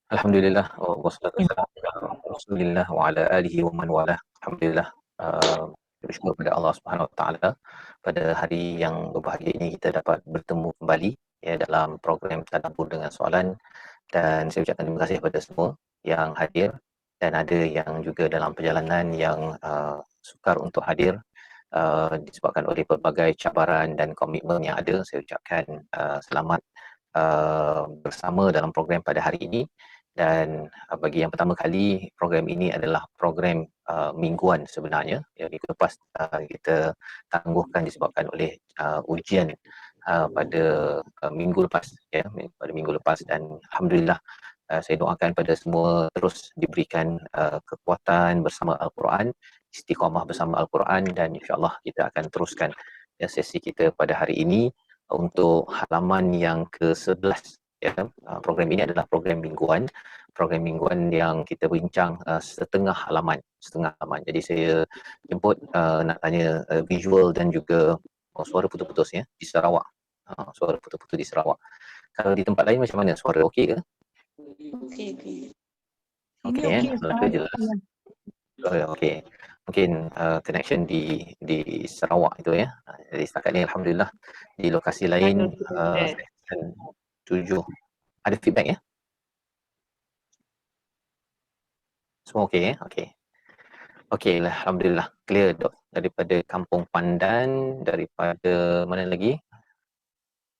Alhamdulillah, wassalatu wassalamu ala Rasulillah wa ala alihi wa man walah. Alhamdulillah, bersyukur kepada Allah Subhanahu Wa Taala pada hari yang berbahagia ini kita dapat bertemu kembali ya dalam program Tadabbur dengan Soalan, dan saya ucapkan terima kasih kepada semua yang hadir dan ada yang juga dalam perjalanan yang sukar untuk hadir disebabkan oleh pelbagai cabaran dan komitmen yang ada. Saya ucapkan selamat bersama dalam program pada hari ini. Dan bagi yang pertama kali, program ini adalah program mingguan sebenarnya. Ya, minggu lepas kita tangguhkan disebabkan oleh ujian pada minggu lepas, ya, pada minggu lepas, dan alhamdulillah saya doakan pada semua terus diberikan kekuatan bersama Al-Quran, istiqamah bersama Al-Quran, dan insya-Allah kita akan teruskan ya, sesi kita pada hari ini untuk halaman yang ke-11. Ya, program ini adalah program mingguan yang kita bincang setengah halaman. Jadi saya jemput nak tanya visual dan juga suara putus-putus ya di Sarawak. Suara putus-putus di Sarawak. Kalau di tempat lain macam mana? Suara okey ke? Okey. Okey, suara jelas. Okey. Mungkin connection di Sarawak itu ya. Jadi setakat ni alhamdulillah. Di lokasi lain section 7 ada feedback ya? Semua okey ya? Okey. Okey, alhamdulillah clear dok daripada Kampung Pandan, daripada mana lagi?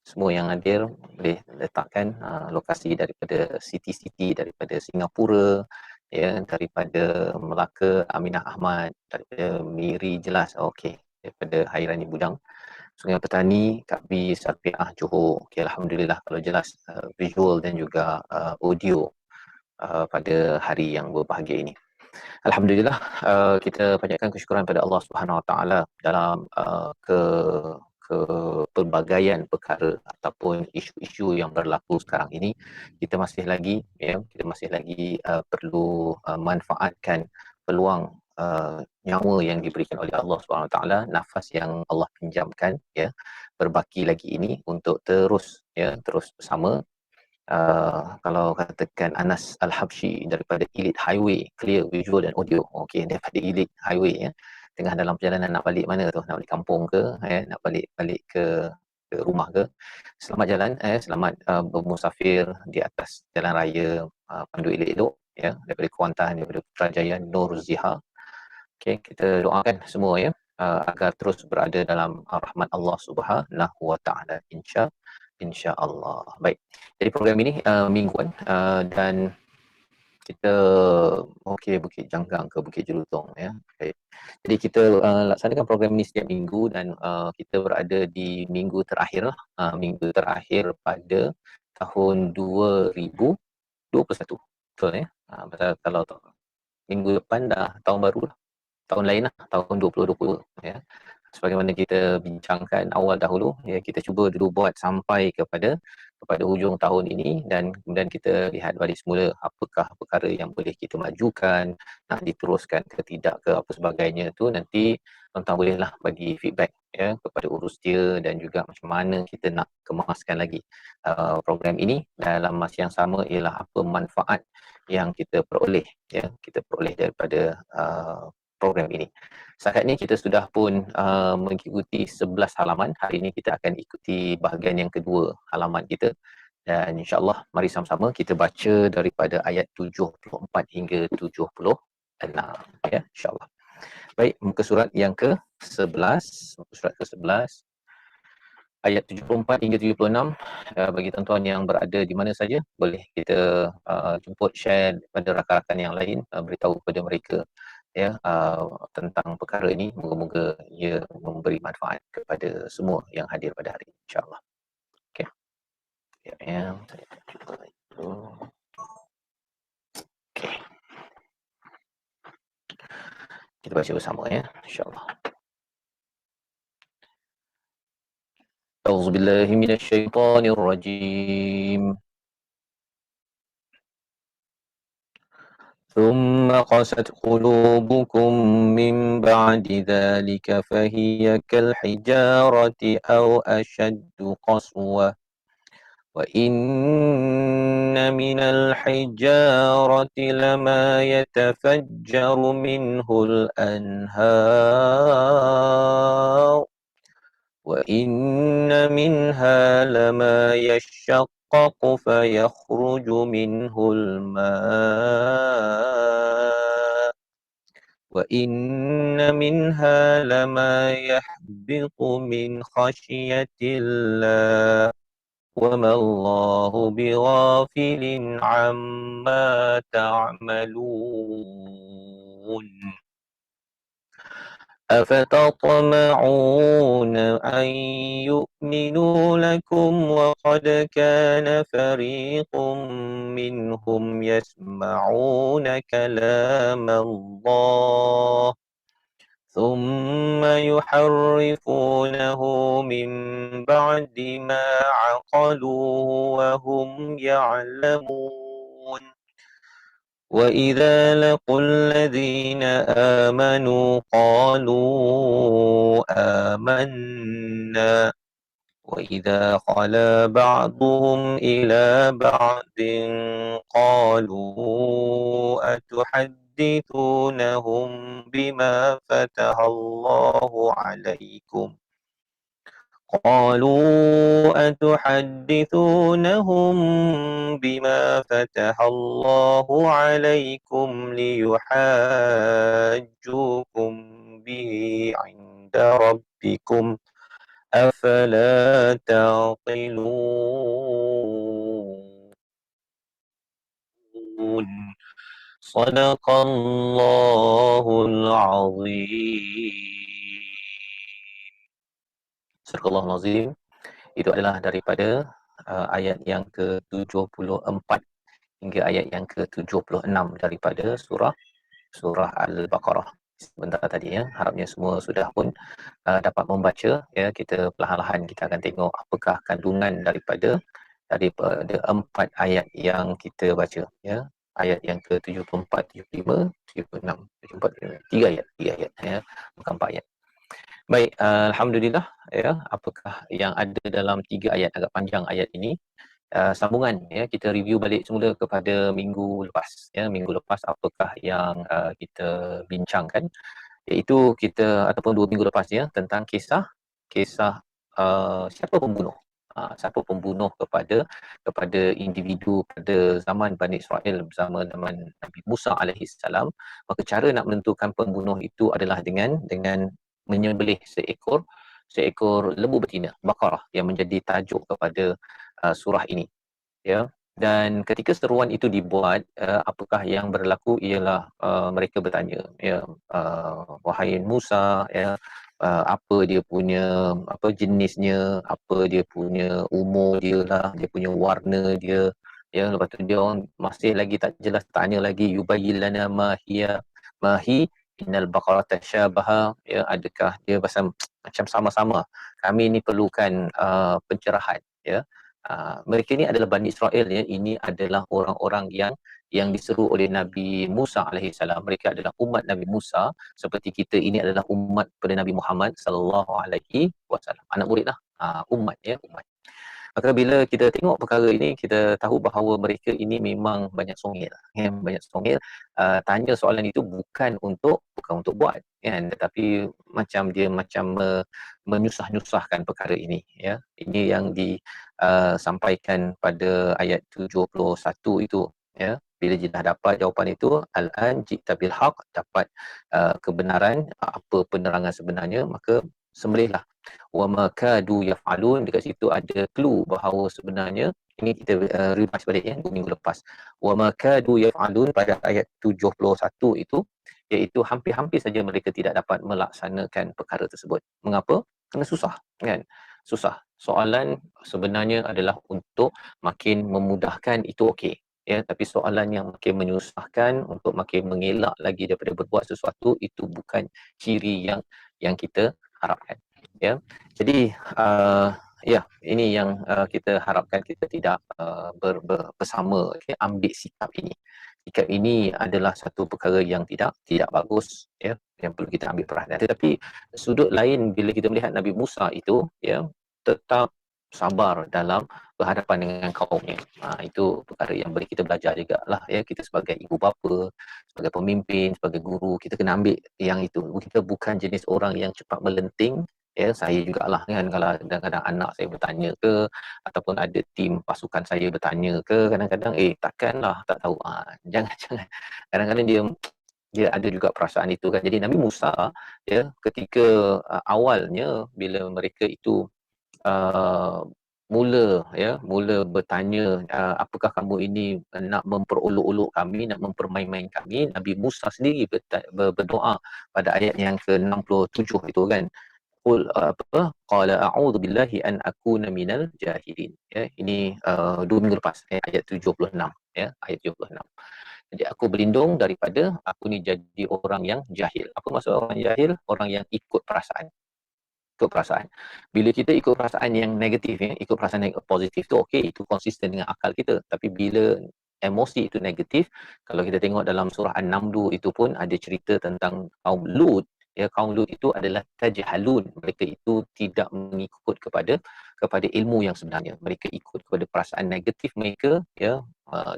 Semua yang hadir boleh letakkan lokasi daripada city-city daripada Singapura, ya, daripada Melaka Aminah Ahmad, daripada Miri Jelas, okey, daripada Hairani Budang, Sungai Petani Kak B Sarpiah Johor. Okey, alhamdulillah kalau jelas visual dan juga audio pada hari yang berbahagia ini. Alhamdulillah, kita panjatkan kesyukuran pada Allah Subhanahu Wa Taala dalam pelbagaian perkara ataupun isu-isu yang berlaku sekarang ini. Kita masih lagi perlu manfaatkan peluang nyawa yang diberikan oleh Allah Subhanahu Wa Taala, nafas yang Allah pinjamkan ya, berbaki lagi ini untuk terus bersama. Kalau katakan Anas Al-Habsyi daripada Elite Highway, clear visual dan audio. Okey, daripada Elite Highway ya. Tengah dalam perjalanan nak balik mana tu? Nak balik kampung ke? Nak balik ke rumah ke? Selamat jalan, selamat bermusafir di atas jalan raya, pandu elok-elok ya, daripada Kuantan, daripada Putrajaya, Nur Ziha. Okey, kita doakan semua ya, agar terus berada dalam rahmat Allah Subhanahu Wa Taala, insya-Allah. Baik. Jadi program ini mingguan dan kita Bukit Janggang ke Bukit Jelutong ya. Baik. Jadi kita laksanakan program ini setiap minggu, dan kita berada di minggu terakhir pada tahun 2021. Betul ya? Pasal kalau minggu depan dah tahun baru lah. Tahun lain lah, tahun 2020 ya. Sebagaimana kita bincangkan awal dahulu ya, kita cuba dulu buat sampai kepada hujung tahun ini, dan kemudian kita lihat balik semula apakah perkara yang boleh kita majukan, nak diteruskan ke tidak ke apa sebagainya tu. Nanti tuan-tuan bolehlah bagi feedback ya kepada urus dia, dan juga macam mana kita nak kemaskan lagi program ini. Dalam masa yang sama ialah apa manfaat yang kita peroleh daripada program ini. Setakat ini kita sudah pun mengikuti 11 halaman. Hari ini kita akan ikuti bahagian yang kedua halaman kita. Dan insya-Allah mari sama-sama kita baca daripada ayat 74 hingga 76 ya, insya-Allah. Baik, muka surat yang ke-11, ayat 74 hingga 76. Bagi tuan-tuan yang berada di mana saja, boleh kita jemput share kepada rakan-rakan yang lain, beritahu kepada mereka ya tentang perkara ini. Moga-moga ia memberi manfaat kepada semua yang hadir pada hari ini, insya-Allah. Okey. Ya, saya cuba itu. Okey. Kita baca bersama ya, insya-Allah. A'udzubillahi minasyaitonirrajim. ثم قست قلوبكم من بعد ذلك فهي كالحجارة أو أشد قسوة وإن من الحجارة لما يتفجر منه الأنهار وإن منها لما يشقق فيخرج منه الماء وإن منها لما يهبط من خشية الله وما الله بغافل عما تعملون أفتطمعون أن يؤمنوا لكم وقد كان فريق منهم يسمعون كلام الله ثم يحرفونه من بعد ما عقلوه وهم يعلمون وإذا لقوا الذين آمنوا قالوا آمنا وإذا خلا بعضهم إلى بعض قالوا أتحدثونهم بما فتح الله عليكم بما فتح الله عليكم ليحاجوكم به عند ربكم أفلا تعقلون صدق الله العظيم. Surah Nazim itu adalah daripada ayat yang ke-74 hingga ayat yang ke-76 daripada surah Al-Baqarah. Sebentar tadi ya, harapnya semua sudah pun dapat membaca ya. Kita perlahan-lahan kita akan tengok apakah kandungan daripada 4 ayat yang kita baca ya. Ayat yang ke-74, 75, 76, 74, 3 ayat ya. Bukan 4 ayat. Baik, alhamdulillah ya. Apakah yang ada dalam 3 ayat agak panjang ayat ini? Sambungan ya, kita review balik semula kepada minggu lepas ya. Minggu lepas apakah yang kita bincangkan, iaitu kita ataupun 2 minggu lepas ya, tentang kisah siapa pembunuh. Siapa pembunuh kepada individu pada zaman Bani Israel bersama zaman Nabi Musa alaihi salam. Maka cara nak menentukan pembunuh itu adalah dengan menyembelih seekor lembu betina, Baqarah, yang menjadi tajuk kepada surah ini ya. Dan ketika seruan itu dibuat, apakah yang berlaku ialah mereka bertanya ya, wahai Musa ya, apa dia punya jenisnya, apa dia punya umur dia lah, dia punya warna dia ya. Lepas tu dia orang masih lagi tak jelas, tanya lagi, yubayyilana mahi innal baqara tashabaha ya, adakah dia macam sama-sama, kami ni perlukan pencerahan ya. Mereka ni adalah Bani Israel ya. Ini adalah orang-orang yang diseru oleh Nabi Musa alaihi salam. Mereka adalah umat Nabi Musa seperti kita ini adalah umat pada Nabi Muhammad sallallahu alaihi wasallam. Anak muridlah, umat ya, umat. Maka bila kita tengok perkara ini, kita tahu bahawa mereka ini memang banyak songil ya, banyak songil. Tanya soalan itu bukan untuk buat kan, tetapi macam menyusah-nyusahkan perkara ini ya. Ini yang disampaikan pada ayat 71 itu ya. Bila dah dapat jawapan itu, al-an jita bil haq, dapat kebenaran, apa penerangan sebenarnya, maka sembelihlah. Wa ma kadu yaf'alun, dekat situ ada clue bahawa sebenarnya ini kita revise balik ya, minggu lepas. Wa ma kadu yaf'alun pada ayat 71 itu, iaitu hampir-hampir saja mereka tidak dapat melaksanakan perkara tersebut. Mengapa? Kerana susah kan. Susah. Soalan sebenarnya adalah untuk makin memudahkan, itu okey ya, tapi soalan yang makin menyusahkan untuk makin mengelak lagi daripada berbuat sesuatu, itu bukan ciri yang kita harapkan ya. Jadi ya, ini yang kita harapkan, kita tidak bersama okay, ambil sikap ini. Sikap ini adalah satu perkara yang tidak bagus ya, yang perlu kita ambil perhatian. Tetapi sudut lain bila kita melihat Nabi Musa itu ya, tetap sabar dalam berhadapan dengan kaumnya. Itu perkara yang boleh kita belajar juga lah ya, kita sebagai ibu bapa, sebagai pemimpin, sebagai guru, kita kena ambil yang itu. Kita bukan jenis orang yang cepat melenting. Ya, saya jugalah kan, kalau kadang-kadang anak saya bertanya ke, ataupun ada tim pasukan saya bertanya ke, kadang-kadang takkanlah tak tahu. Jangan kadang-kadang dia ada juga perasaan itu kan. Jadi Nabi Musa ya, ketika awalnya bila mereka itu mula bertanya, apakah kamu ini nak memperolok-olok kami, nak mempermain-main kami. Nabi Musa sendiri berdoa pada ayat yang ke-67 itu kan, qala a'udzu billahi an akuna minal jahilin. Ya, ini 2 minggu lepas, ayat 76 ya, ayat 76. Jadi aku berlindung daripada aku ni jadi orang yang jahil. Apa maksud orang jahil? Orang yang ikut perasaan. Bila kita ikut perasaan yang negatif, ikut perasaan yang positif tu okey, itu konsisten dengan akal kita. Tapi bila emosi itu negatif, kalau kita tengok dalam surah An-Naml itu pun ada cerita tentang kaum Lut. Ya, kaum Lut itu adalah tajhalun. Mereka itu tidak mengikut kepada ilmu yang sebenarnya. Mereka ikut kepada perasaan negatif mereka, ya.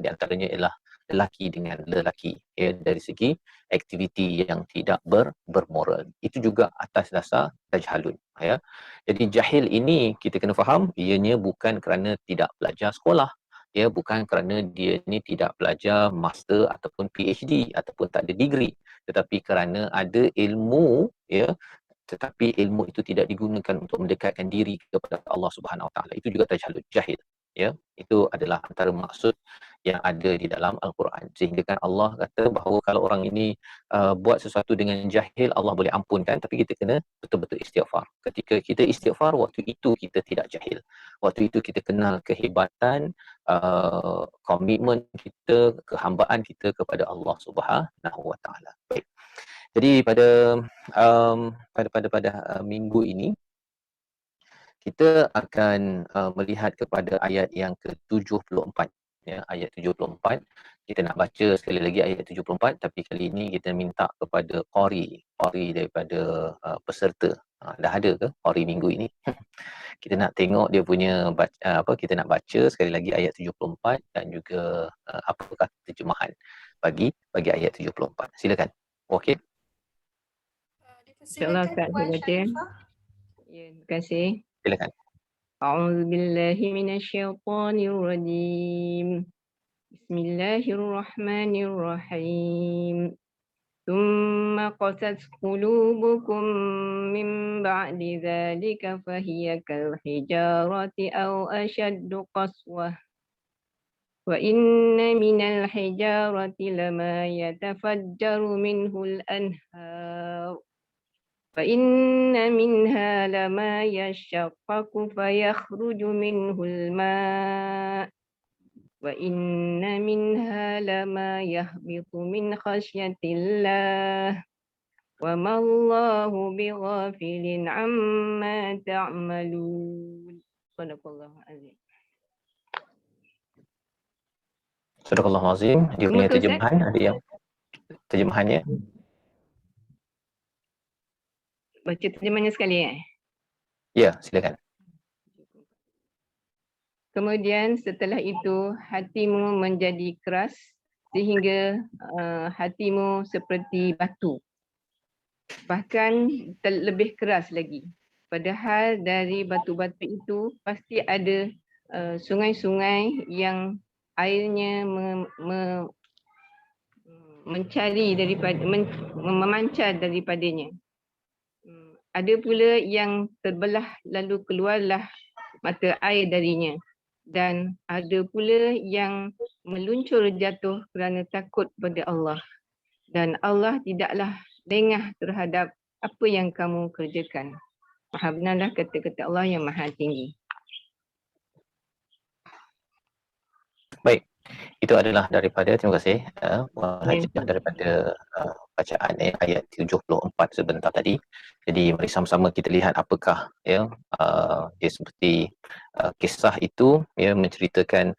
Di antaranya ialah lelaki dengan lelaki, ya, dari segi aktiviti yang tidak bermoral. Itu juga atas dasar tajhalun, ya. Jadi jahil ini kita kena faham, ianya bukan kerana tidak belajar sekolah, ya, bukan kerana dia ni tidak belajar master ataupun PhD ataupun tak ada degree, tetapi kerana ada ilmu, ya, tetapi ilmu itu tidak digunakan untuk mendekatkan diri kepada Allah Subhanahu Wa Taala. Itu juga tajhalul jahil, ya. Itu adalah antara maksud yang ada di dalam Al-Quran. Sehingga kan Allah kata bahawa kalau orang ini buat sesuatu dengan jahil, Allah boleh ampunkan, tapi kita kena betul-betul istighfar. Ketika kita istighfar, waktu itu kita tidak jahil. Waktu itu kita kenal kehebatan komitmen kita, kehambaan kita kepada Allah Subhanahu Wa Taala. Baik. Jadi pada minggu ini kita akan melihat kepada ayat yang ke-74, ya, ayat 74. Kita nak baca sekali lagi ayat 74, tapi kali ini kita minta kepada qari daripada peserta. Dah ada ke qari minggu ini? Kita nak tengok dia punya kita nak baca sekali lagi ayat 74 dan juga apakah terjemahan bagi ayat 74. Silakan. Okey. InsyaAllah Kak, saya baca. Ya, terima kasih. Silakan. A'udzu billahi minasyaitonir rajim. Bismillahirrahmanirrahim. Tsumma qasat qulubukum min ba'di dzalika fahiya kal hijarati aw ashaddu qaswah. Wa inna minal hijarati lama yatafajjaru minhul anhar. فإن منها لما يشقق فيخرج منه الماء وإن منها لما يهبط من خشية الله وما الله بغافل عما تعملون. صدق الله العظيم. Sadaqallahu azim. Dia punya terjemahan, ada yang terjemahannya? Baca terjemahannya sekali Ya, silakan. Kemudian setelah itu hatimu menjadi keras sehingga hatimu seperti batu. Bahkan lebih keras lagi. Padahal dari batu-batu itu pasti ada sungai-sungai yang airnya mencari daripada memancar daripadanya. Ada pula yang terbelah lalu keluarlah mata air darinya. Dan ada pula yang meluncur jatuh kerana takut pada Allah. Dan Allah tidaklah lengah terhadap apa yang kamu kerjakan. Maha benarlah kata-kata Allah yang maha tinggi. Baik. Itu adalah daripada, terima kasih Hajjah, daripada bacaan ayat 74 sebentar tadi. Jadi mari sama-sama kita lihat apakah seperti kisah itu, ya, menceritakan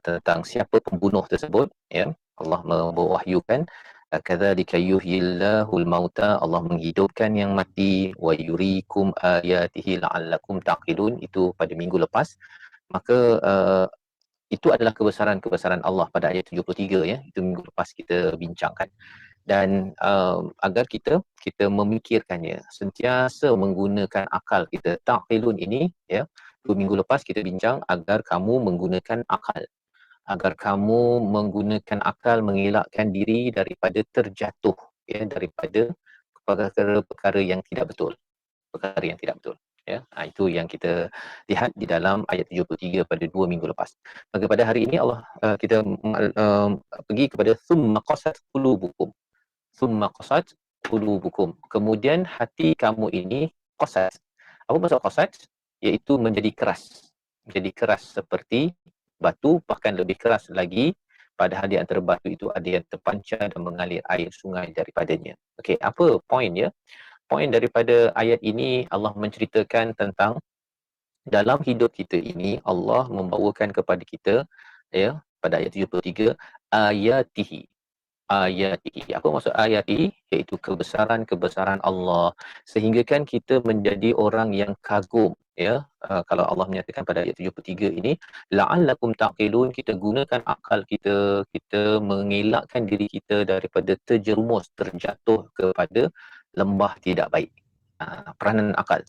tentang siapa pembunuh tersebut, ya. Allah mewahyukan Kadzalika yuhyillahul mauta, Allah menghidupkan yang mati, wa yuriikum ayatihi la'allakum taqilun, itu pada minggu lepas. Maka itu adalah kebesaran-kebesaran Allah pada ayat 73 ya, itu minggu lepas kita bincangkan. Dan agar kita memikirkannya, sentiasa menggunakan akal kita. Taqilun ini ya, 2 minggu lepas kita bincang agar kamu menggunakan akal, agar kamu menggunakan akal mengelakkan diri daripada terjatuh ya, daripada perkara-perkara yang tidak betul, ya. Itu yang kita lihat di dalam ayat 73 pada 2 minggu lepas. Maka pada hari ini Allah kita pergi kepada summa qasat qulubukum. Summa qasat qulubukum. Kemudian hati kamu ini qasat. Apa maksud qasat? Iaitu menjadi keras. Menjadi keras seperti batu, bahkan lebih keras lagi, padahal di antara batu itu ada yang terpancar dan mengalir air sungai daripadanya. Okey, apa poin ya? Poin daripada ayat ini, Allah menceritakan tentang dalam hidup kita ini Allah membawakan kepada kita ya, pada ayat 73, ayatihi. Ayatihi. Apa maksud ayatihi? Iaitu kebesaran-kebesaran Allah, sehingga kan kita menjadi orang yang kagum ya. Kalau Allah menyatakan pada ayat 73 ini, la'allakum taqilun, kita gunakan akal kita, kita mengelakkan diri kita daripada terjerumus, terjatuh kepada lembah tidak baik. Peranan akal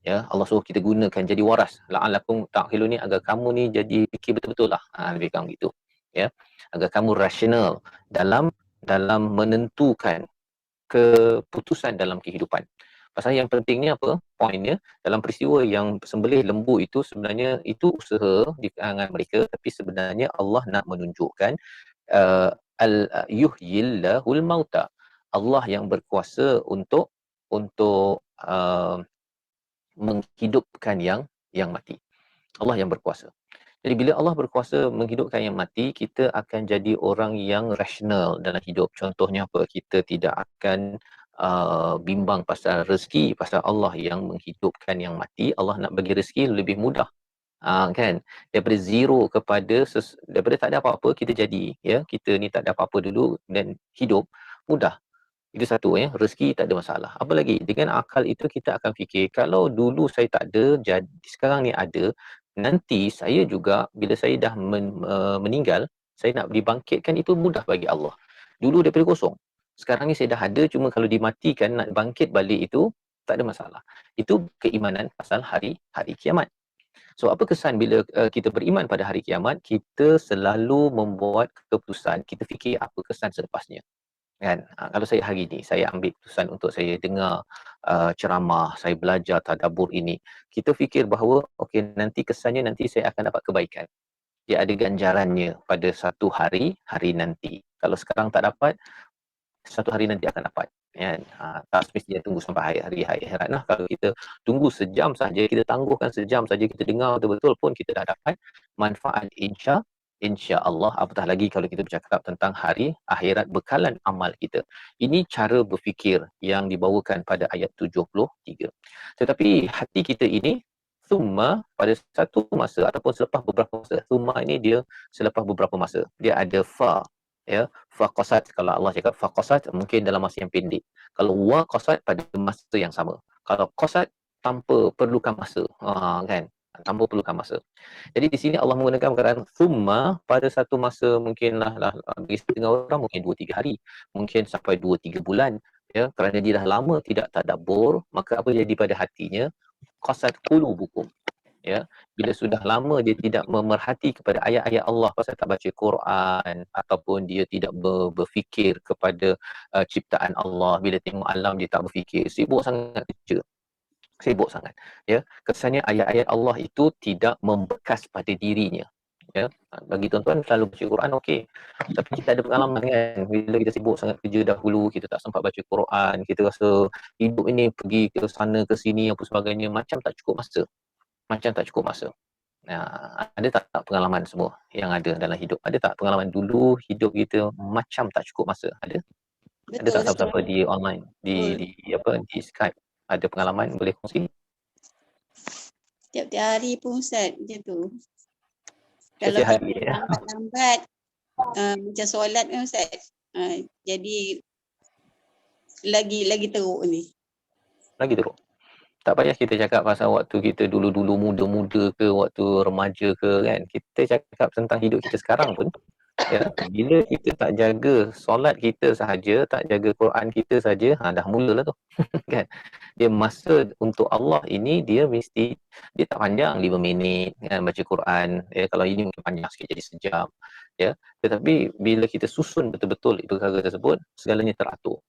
ya, Allah suruh kita gunakan jadi waras. La'allakum taqilun ni agar kamu ni jadi fikir betul-betul lah, lebih kurang gitu ya, agar kamu rasional dalam menentukan keputusan dalam kehidupan. Pasal yang pentingnya apa? Poinnya, dalam peristiwa yang sembelih lembu itu sebenarnya itu usaha di kalangan mereka, tapi sebenarnya Allah nak menunjukkan yuhyillahul mauta. Allah yang berkuasa untuk menghidupkan yang mati. Allah yang berkuasa. Jadi bila Allah berkuasa menghidupkan yang mati, kita akan jadi orang yang rasional dalam hidup. Contohnya apa? Kita tidak akan bimbang pasal rezeki, pasal Allah yang menghidupkan yang mati. Allah nak bagi rezeki lebih mudah. Kan? Daripada zero daripada tak ada apa-apa kita jadi ya. Kita ni tak ada apa-apa dulu dan hidup mudah. Itu satu ya, rezeki tak ada masalah. Apa lagi? Dengan akal itu kita akan fikir, kalau dulu saya tak ada, jadi sekarang ni ada, nanti saya juga bila saya dah meninggal, saya nak dibangkitkan, itu mudah bagi Allah. Dulu daripada kosong. Sekarang ni saya dah ada, cuma kalau dimatikan nak bangkit balik itu tak ada masalah. Itu keimanan pasal hari kiamat. So apa kesan bila kita beriman pada hari kiamat? Kita selalu membuat keputusan, kita fikir apa kesan selepasnya. Kan, kalau saya hari ni saya ambil keputusan untuk saya dengar ceramah, saya belajar tadabbur ini, kita fikir bahawa okey, nanti kesannya nanti saya akan dapat kebaikan, dia ada ganjarannya pada satu hari nanti. Kalau sekarang tak dapat, satu hari nanti akan dapat kan. Tak semestinya tunggu sampai hari akhirat lah. Kalau kita tunggu sejam saja, kita tangguhkan sejam saja, kita dengar betul-betul pun kita dah dapat manfaat insya-Allah. Apatah lagi kalau kita bercakap tentang hari akhirat, bekalan amal kita. Ini cara berfikir yang dibawakan pada ayat 73. Tetapi hati kita ini summa, pada satu masa ataupun selepas beberapa masa. Summa ini dia selepas beberapa masa. Dia ada fa ya, faqasat. Kalau Allah cakap faqasat, mungkin dalam masa yang pendek. Kalau waqasat, pada masa yang sama. Kalau qasat, tanpa perlukan masa. Kan, tanpa perlukan masa. Jadi di sini Allah menggunakan perkataan thumma pada satu masa, mungkinlah bagi setengah orang mungkin 2-3 hari, mungkin sampai 2-3 bulan ya, kerana dia dah lama tidak tadabbur, maka apa jadi pada hatinya? Qasat qulubukum ya, bila sudah lama dia tidak memerhati kepada ayat-ayat Allah, pasal tak baca Quran ataupun dia tidak berfikir kepada ciptaan Allah, bila tengok alam dia tak berfikir, sibuk sangat kerja, sibuk sangat ya, kesannya ayat-ayat Allah itu tidak membekas pada dirinya ya. Bagi tuan-tuan selalu baca Quran okey, tapi kita ada pengalaman kan, bila kita sibuk sangat kerja dahulu, kita tak sempat baca Quran, kita rasa hidup ini pergi ke sana ke sini apa sebagainya, macam tak cukup masa. Ada tak pengalaman semua yang ada dalam hidup? Ada tak pengalaman dulu hidup kita macam tak cukup masa? Ada? Betul, Ada tak siapa-siapa di online, di Skype ada pengalaman, boleh kongsi? Tiap-tiap hari pun Ustaz macam tu. Kalau Tiap-tiap hari, kita lambat-lambat macam solat kan Ustaz. Jadi lagi teruk ni. Lagi teruk. Tak payah kita cakap pasal waktu kita dulu-dulu muda-muda ke, waktu remaja ke kan. Kita cakap tentang hidup kita sekarang pun, ya, bila kita tak jaga solat kita sahaja, tak jaga Quran kita saja, dah mulalah tu. Kan? Dia masa untuk Allah ini dia mesti dia tak panjang 5 minit kan baca Quran. Ya, kalau ini mungkin panjang sikit jadi sejam. Ya, tetapi bila kita susun betul-betul perkara tersebut, segalanya teratur.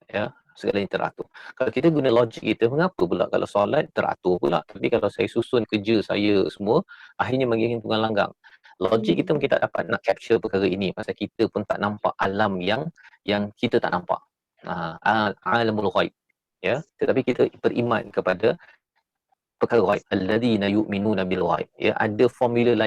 Ya, segalanya teratur. Kalau kita guna logik kita, mengapa pula kalau solat teratur pula, tapi kalau saya susun kerja saya semua, akhirnya makin tunggang langgang. Logik kita mungkin tak dapat nak capture perkara ini pasal kita pun tak nampak alam yang kita tak nampak. Alamul ghaib. Ya, tetapi kita beriman kepada perkara ghaib, alladzina yu'minuna bil ghaib. Ya, ada formula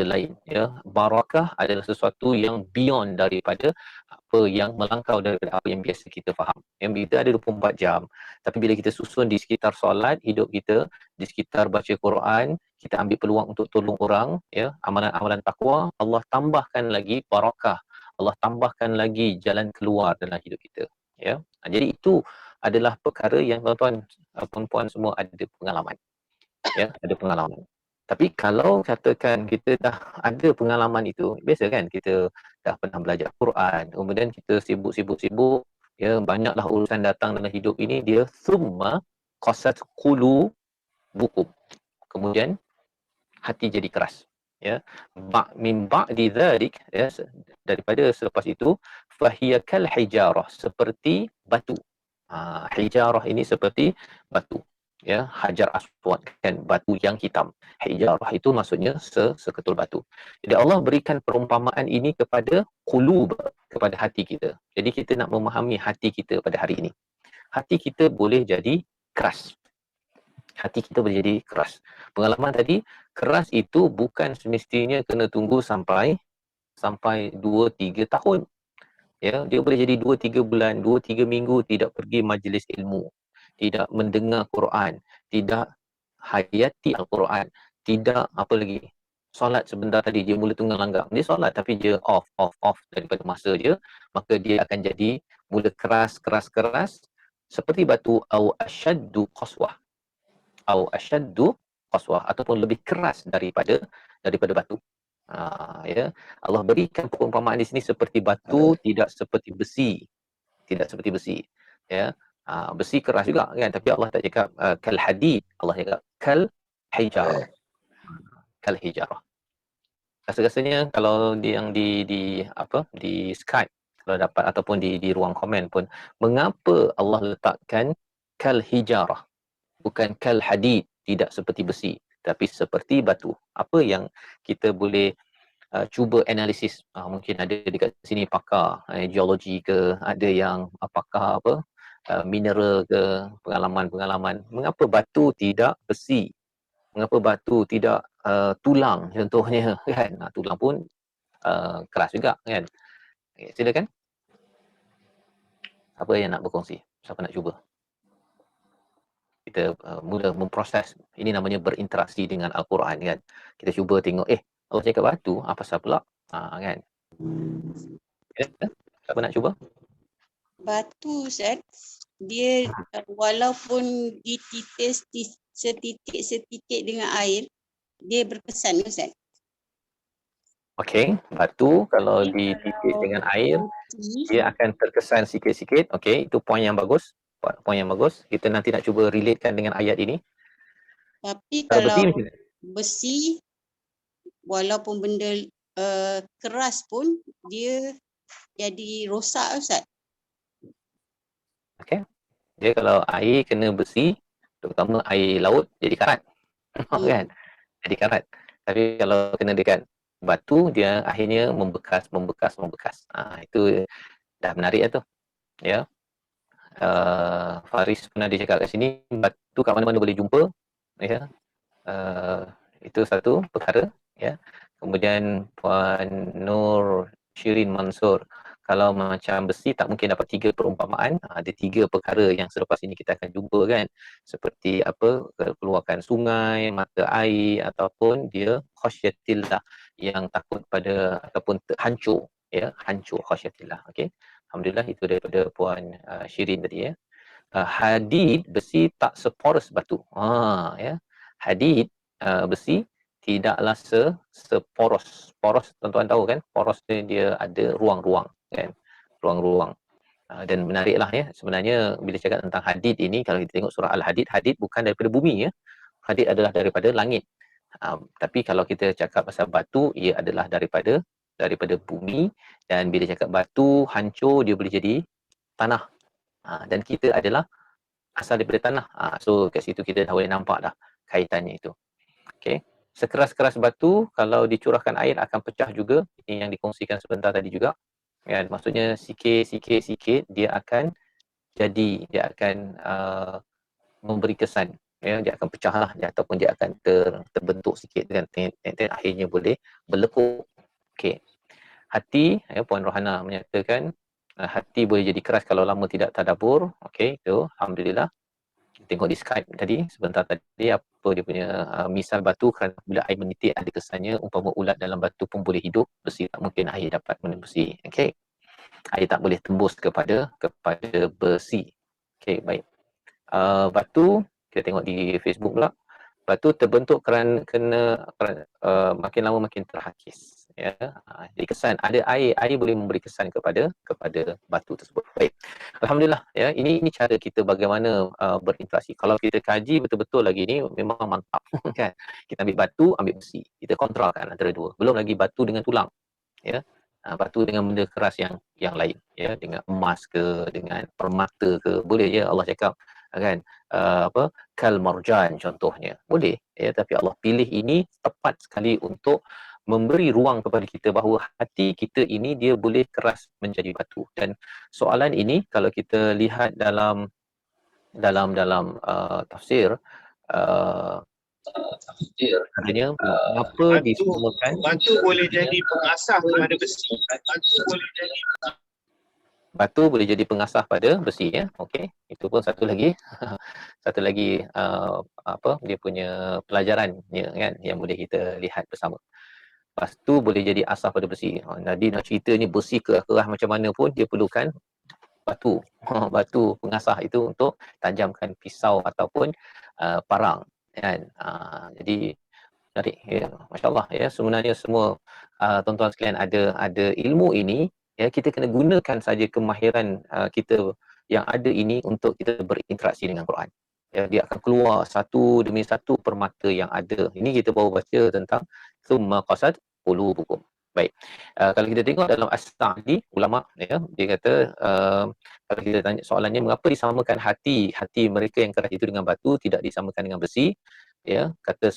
lain, ya. Barakah adalah sesuatu yang beyond daripada apa yang melangkau daripada apa yang biasa kita faham. Yang kita ada 24 jam, tapi bila kita susun di sekitar solat hidup kita, di sekitar baca Quran, kita ambil peluang untuk tolong orang, ya, amalan-amalan takwa, Allah tambahkan lagi barakah, Allah tambahkan lagi jalan keluar dalam hidup kita, ya. Jadi itu adalah perkara yang tuan-tuan puan-puan semua ada pengalaman, ya, ada pengalaman. Tapi kalau katakan kita dah ada pengalaman itu, biasa kan kita dah pernah belajar Quran, kemudian kita sibuk, ya, banyaklah urusan datang dalam hidup ini, dia summa qasat qulubukum, kemudian hati jadi keras, ya. Min ba'di dzalik, ya, daripada selepas itu, fahiya kal hijarah, seperti batu. Hijarah ini seperti batu, ya, hajar aswad kan, batu yang hitam. Hijarah itu maksudnya seketul batu. Jadi Allah berikan perumpamaan ini kepada qulub, kepada hati kita. Jadi kita nak memahami hati kita pada hari ini. Hati kita boleh jadi keras. Hati kita boleh jadi keras. Pengalaman tadi, keras itu bukan semestinya kena tunggu sampai 2-3 tahun. Ya, dia boleh jadi 2-3 bulan, 2-3 minggu tidak pergi majlis ilmu, tidak mendengar Quran, tidak hayati Al-Quran, tidak apa lagi, solat sebentar tadi dia mula tunggang langgang. Dia solat tapi dia off daripada masa dia, maka dia akan jadi mula keras seperti batu, au asyaddu qaswah, ataupun lebih keras daripada batu. Ya, Allah berikan perumpamaan di sini seperti batu, tidak seperti besi, ya. Besi keras juga kan, tapi Allah tak cakap kal hadid, Allah cakap kal hijarah. Kal hijarah. Rasa-rasanya kalau yang di Skype kalau dapat, ataupun di ruang komen pun, mengapa Allah letakkan kal hijarah, bukan kal hadid, tidak seperti besi tapi seperti batu? Apa yang kita boleh cuba analisis? Mungkin ada dekat sini pakar geologi ke, ada yang pakar mineral ke, pengalaman, mengapa batu tidak besi, mengapa batu tidak tulang contohnya kan. Tulang pun keras juga kan. Silakan, siapa yang nak berkongsi, siapa nak cuba? Kita mula memproses, ini namanya berinteraksi dengan Al-Quran kan. Kita cuba tengok, Allah cakap batu, apa pasal pula kan. Siapa nak cuba? Batu Ustaz, dia walaupun dititis setitik dengan air, dia berkesan Ustaz. Okey, batu kalau dititis dengan air, dia akan terkesan sikit-sikit. Okey, itu poin yang bagus. Poin yang bagus. Kita nanti nak cuba relatekan dengan ayat ini. Tapi Kalau kalau besi, besi, walaupun benda keras pun, dia jadi rosak Ustaz. okey. Dia kalau air kena besi, terutama air laut, jadi karat. Kan? Jadi karat. Tapi kalau kena dekat batu, dia akhirnya membekas. Itu dah menarik lah tu. Ya. Faris pernah dia cakap kat sini, batu kat mana-mana boleh jumpa. Ya. Itu satu perkara. Ya. Kemudian Puan Nur Shirin Mansur, kalau macam besi tak mungkin dapat 3 perumpamaan. Ada 3 perkara yang selepas ini kita akan jumpa kan. Seperti apa, keluarkan sungai, mata air, ataupun dia khasyatillah, yang takut pada ataupun hancur, ya, hancur khasyatillah. Okey. Alhamdulillah itu daripada Puan Shirin tadi ya. Hadid besi tak seporos batu. Ya. Hadid besi tidaklah seporos. Poros tuan-tuan tahu kan? Poros ni dia ada ruang-ruang kan. Ruang-ruang. Dan menariklah ya, sebenarnya bila cakap tentang hadid ini, kalau kita tengok surah Al-Hadid, hadid bukan daripada bumi ya. Hadid adalah daripada langit. Tapi kalau kita cakap pasal batu, ia adalah daripada bumi, dan bila cakap batu hancur, dia boleh jadi tanah. Dan kita adalah asal daripada tanah. So kat situ kita dah boleh nampak dah kaitannya itu. Okey. Sekeras-keras batu kalau dicurahkan air akan pecah juga. Ini yang dikongsikan sebentar tadi juga. Ya, maksudnya sikit dia akan memberi kesan. Ya, dia akan pecah lah, ataupun dia akan terbentuk sikit dan akhirnya boleh berlekuk. Okey. Hati, ya, Puan Rohana menyatakan hati boleh jadi keras kalau lama tidak tadabbur. Okey, itu alhamdulillah. Tengok di Skype tadi sebentar tadi apa dia punya misal batu, kerana bila air menitik ada kesannya umpama ulat dalam batu pun boleh hidup, besi tak mungkin air dapat menembusi. Okey. Air tak boleh tembus kepada besi. Okey, baik. Batu kita tengok di Facebook pula. Batu terbentuk kerana makin lama makin terhakis, ya. Jadi kesan ada air boleh memberi kesan kepada batu tersebut. Baik, alhamdulillah ya, ini cara kita bagaimana berinteraksi. Kalau kita kaji betul-betul lagi ni memang mantap kan. Kita ambil batu, ambil besi, kita kontrolkan antara dua. Belum lagi batu dengan tulang, ya. Batu dengan benda keras yang lain, ya, dengan emas ke, dengan permata ke, boleh je Allah cakap kan, kal marjan contohnya, boleh ya, tapi Allah pilih ini tepat sekali untuk memberi ruang kepada kita bahawa hati kita ini dia boleh keras menjadi batu. Dan soalan ini kalau kita lihat dalam tafsir, katanya mengapa disamakan batu boleh jadi pengasah kepada besi. Batu boleh jadi pengasah pada besi, ya. Okey, itu pun satu lagi dia punya pelajarannya kan yang boleh kita lihat bersama. Batu boleh jadi asah pada besi. Nadi nak cerita ni besi keras macam mana pun dia perlukan batu. Batu pengasah itu untuk tajamkan pisau ataupun parang kan. Jadi menarik ya, masya-Allah ya, sebenarnya semua tuan-tuan sekalian ada ilmu ini ya, kita kena gunakan saja kemahiran kita yang ada ini untuk kita berinteraksi dengan Quran. Ya, dia akan keluar satu demi satu permata yang ada. Ini kita baru baca tentang summa qasad qulubukum. Baik. Kalau kita tengok dalam As-Sa'di, ulama ya, dia kata kalau kita tanya soalannya mengapa disamakan hati mereka yang keras itu dengan batu, tidak disamakan dengan besi? Ya, kata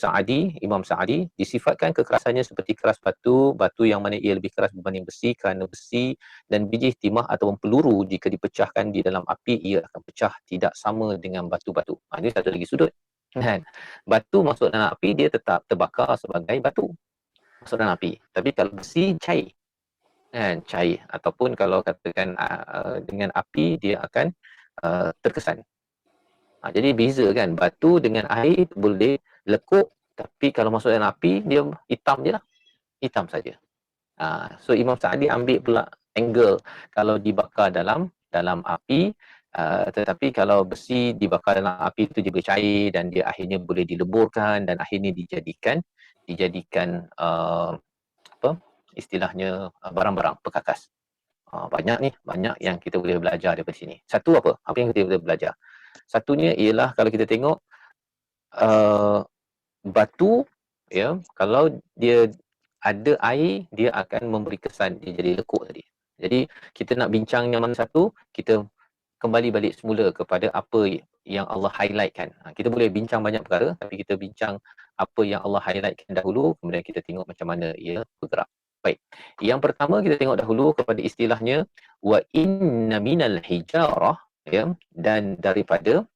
Imam Sa'di, disifatkan kekerasannya seperti keras batu yang mana ia lebih keras berbanding besi, kerana besi dan biji timah ataupun peluru jika dipecahkan di dalam api ia akan pecah, tidak sama dengan batu-batu. Ini satu lagi sudut kan. Batu masuk dalam api dia tetap terbakar sebagai batu, masuk dalam api. Tapi kalau besi cair kan, cair, ataupun kalau katakan dengan api dia akan terkesan. Jadi beza kan, batu dengan air boleh lekuk, tapi kalau masuk dalam api dia hitam je lah, hitam saja. So Imam Sa'di ambil pula angle kalau dibakar dalam api, tetapi kalau besi dibakar dalam api itu dia boleh cair dan dia akhirnya boleh dileburkan dan akhirnya dijadikan istilahnya barang-barang perkakas. Banyak yang kita boleh belajar daripada sini. Satu apa yang kita boleh belajar? Satunya ialah kalau kita tengok batu ya, kalau dia ada air dia akan memberi kesan dia jadi lekuk tadi. Jadi kita nak bincang yang mana satu, kita kembali balik semula kepada apa yang Allah highlightkan. Kita boleh bincang banyak perkara tapi kita bincang apa yang Allah highlightkan dahulu, kemudian kita tengok macam mana ia bergerak. Baik. Yang pertama kita tengok dahulu kepada istilahnya wa inna minal hijarah, ya, dan daripada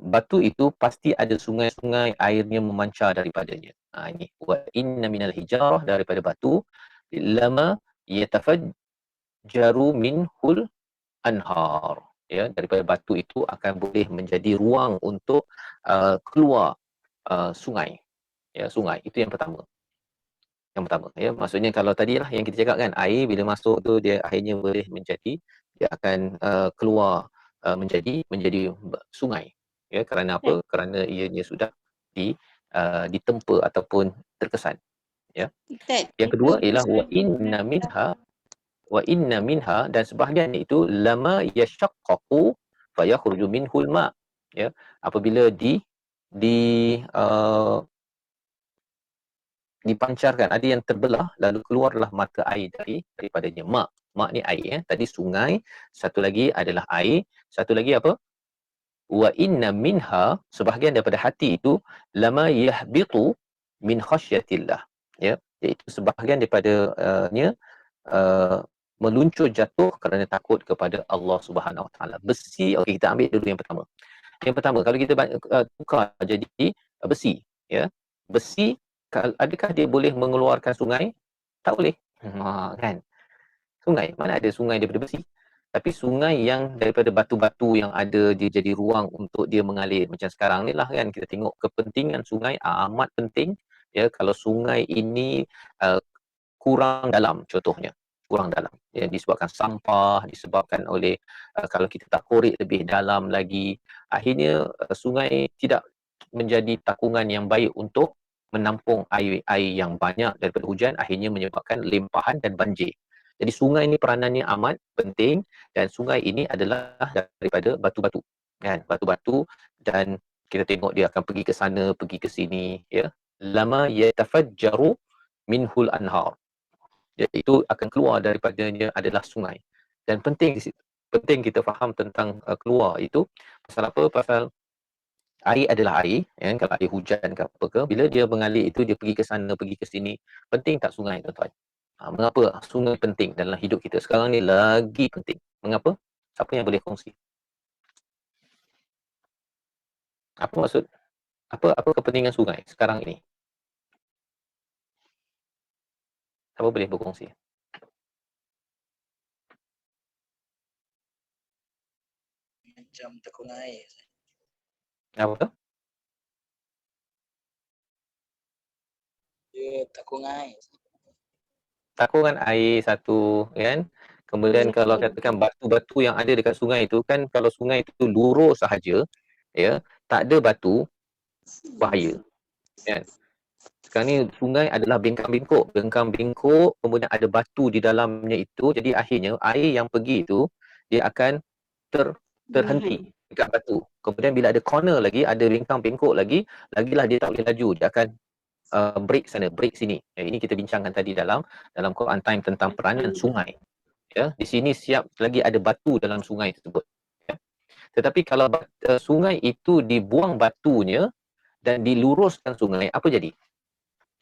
batu itu pasti ada sungai-sungai airnya memancar daripadanya. Ini wa inna minal hijarah, daripada batu, lama yatafajjaru minhul anhar, ya, daripada batu itu akan boleh menjadi ruang untuk keluar sungai, ya, sungai. Itu yang pertama. Yang pertama, ya. Maksudnya kalau tadilah yang kita cakap kan, air bila masuk tu dia akhirnya boleh menjadi, dia akan keluar menjadi sungai. Ya, kerana apa? Kerana ianya sudah ditempa ataupun terkesan. Ya. Ustaz, Yang itu kedua ialah misalnya wa inna minha, dan sebahagian itu lama yashaqqaqu fayakhruju minhul ma. Ya, apabila di uh, dipancarkan, ada yang terbelah lalu keluarlah mata air daripadanya. Mak ni air, ya. Tadi sungai, satu lagi adalah air, satu lagi apa? Wa inna minha, sebahagian daripada hati itu, lama yahbitu min khasyatillah. Ya, iaitu sebahagian daripada uh, meluncur jatuh kerana takut kepada Allah Subhanahu Wa Taala. Besi, okey, kita ambil dulu yang pertama. Yang pertama, kalau kita tukar jadi besi, ya. Besi, adakah dia boleh mengeluarkan sungai? Tak boleh. Kan? Sungai, mana ada sungai daripada besi? Tapi sungai yang daripada batu-batu yang ada, dia jadi ruang untuk dia mengalir. Macam sekarang ni lah kan, kita tengok kepentingan sungai amat penting. Ya, kalau sungai ini uh, kurang dalam, contohnya kurang dalam, ya, disebabkan sampah, disebabkan oleh kalau kita tak korek lebih dalam lagi, akhirnya sungai tidak menjadi takungan yang baik untuk menampung air yang banyak daripada hujan, akhirnya menyebabkan limpahan dan banjir. Jadi sungai ini peranannya amat penting, dan sungai ini adalah daripada batu-batu, kan, batu-batu, dan kita tengok dia akan pergi ke sana, pergi ke sini, ya. Lama yatafajjaru minhul anhar, iaitu akan keluar daripadanya adalah sungai. Dan penting kita faham tentang keluar itu pasal apa? Pasal air adalah air, ya, kalau air hujan ke apa ke, bila dia mengalir itu dia pergi ke sana, pergi ke sini. Penting tak sungai, tuan-tuan? Mengapa sungai penting dalam hidup kita sekarang ni, lagi penting? Mengapa? Siapa yang boleh kongsi? Apa maksud, apa kepentingan sungai sekarang ini? Siapa boleh berkongsi? Macam tekung air. Apa tu? Dia tekung air. Takungan air satu, kan. Kemudian kalau katakan batu-batu yang ada dekat sungai itu kan, kalau sungai itu lurus sahaja, ya, tak ada batu, bahaya, kan. Sekarang ni sungai adalah bengkang-bengkok, kemudian ada batu di dalamnya itu, jadi akhirnya air yang pergi itu dia akan terhenti dekat batu. Kemudian bila ada corner lagi, ada bengkang-bengkok lagilah dia tak boleh laju, dia akan break sana, break sini. Ini kita bincangkan tadi dalam Quran Time tentang peranan sungai. Ya, di sini siap lagi ada batu dalam sungai tersebut. Ya. Tetapi kalau sungai itu dibuang batunya dan diluruskan sungai, apa jadi?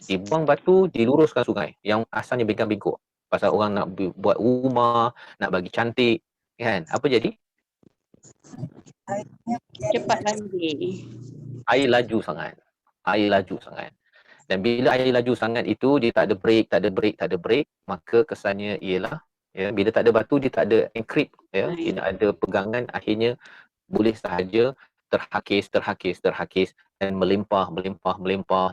Dibuang batu, diluruskan sungai yang asalnya bengkang-bengkok. Pasal orang nak buat rumah, nak bagi cantik, kan? Apa jadi? cepat lagi. Air laju sangat. Dan bila air laju sangat itu, dia tak ada break, maka kesannya ialah, ya, bila tak ada batu, dia tak ada anchored, ya, tidak ada pegangan, akhirnya boleh sahaja terhakis dan melimpah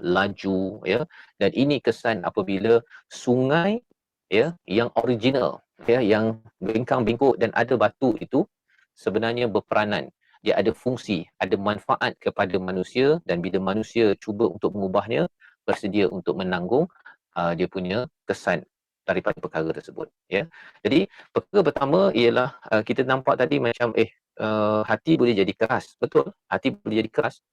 laju, ya. Dan ini kesan apabila sungai, ya, yang original, ya, yang bengkang-bengkok dan ada batu itu sebenarnya berperanan. Dia ada fungsi, ada manfaat kepada manusia, dan bila manusia cuba untuk mengubahnya, bersedia untuk menanggung dia punya kesan daripada perkara tersebut, ya. Jadi perkara pertama ialah kita nampak tadi macam hati boleh jadi keras. Betul, hati boleh jadi keras.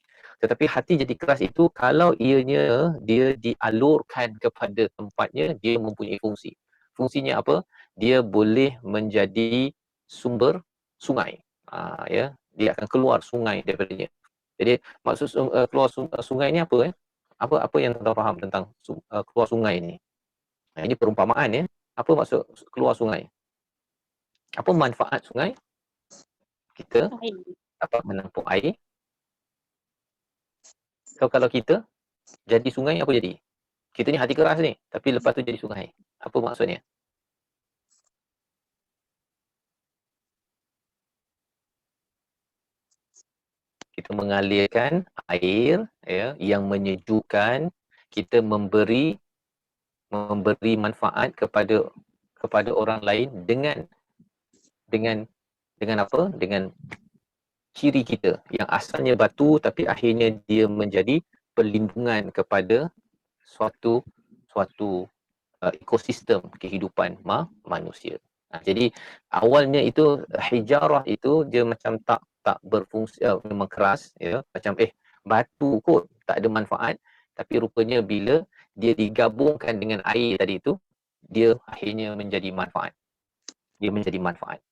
Tetapi hati jadi keras itu kalau ianya dia dialurkan kepada tempatnya, dia mempunyai fungsi. Fungsinya apa? Dia boleh menjadi sumber sungai. Ya, dia akan keluar sungai daripadanya. Jadi maksud keluar sungai ni apa? Apa yang tuan faham tentang keluar sungai ni? Ini perumpamaan, ya. Apa maksud keluar sungai? Apa manfaat sungai? Kita dapat menampung air. So, kalau kita jadi sungai, apa jadi? Kita ni hati keras ni, tapi lepas tu jadi sungai. Apa maksudnya? Kita mengalirkan air, ya, yang menyejukkan, kita memberi memberi manfaat kepada orang lain dengan apa? Dengan ciri kita yang asalnya batu tapi akhirnya dia menjadi perlindungan kepada suatu ekosistem kehidupan manusia. Jadi awalnya itu hijarah itu dia macam tak berfungsi, memang keras, ya, macam batu kot tak ada manfaat, tapi rupanya bila dia digabungkan dengan air tadi itu, dia akhirnya menjadi manfaat. Dia menjadi manfaat.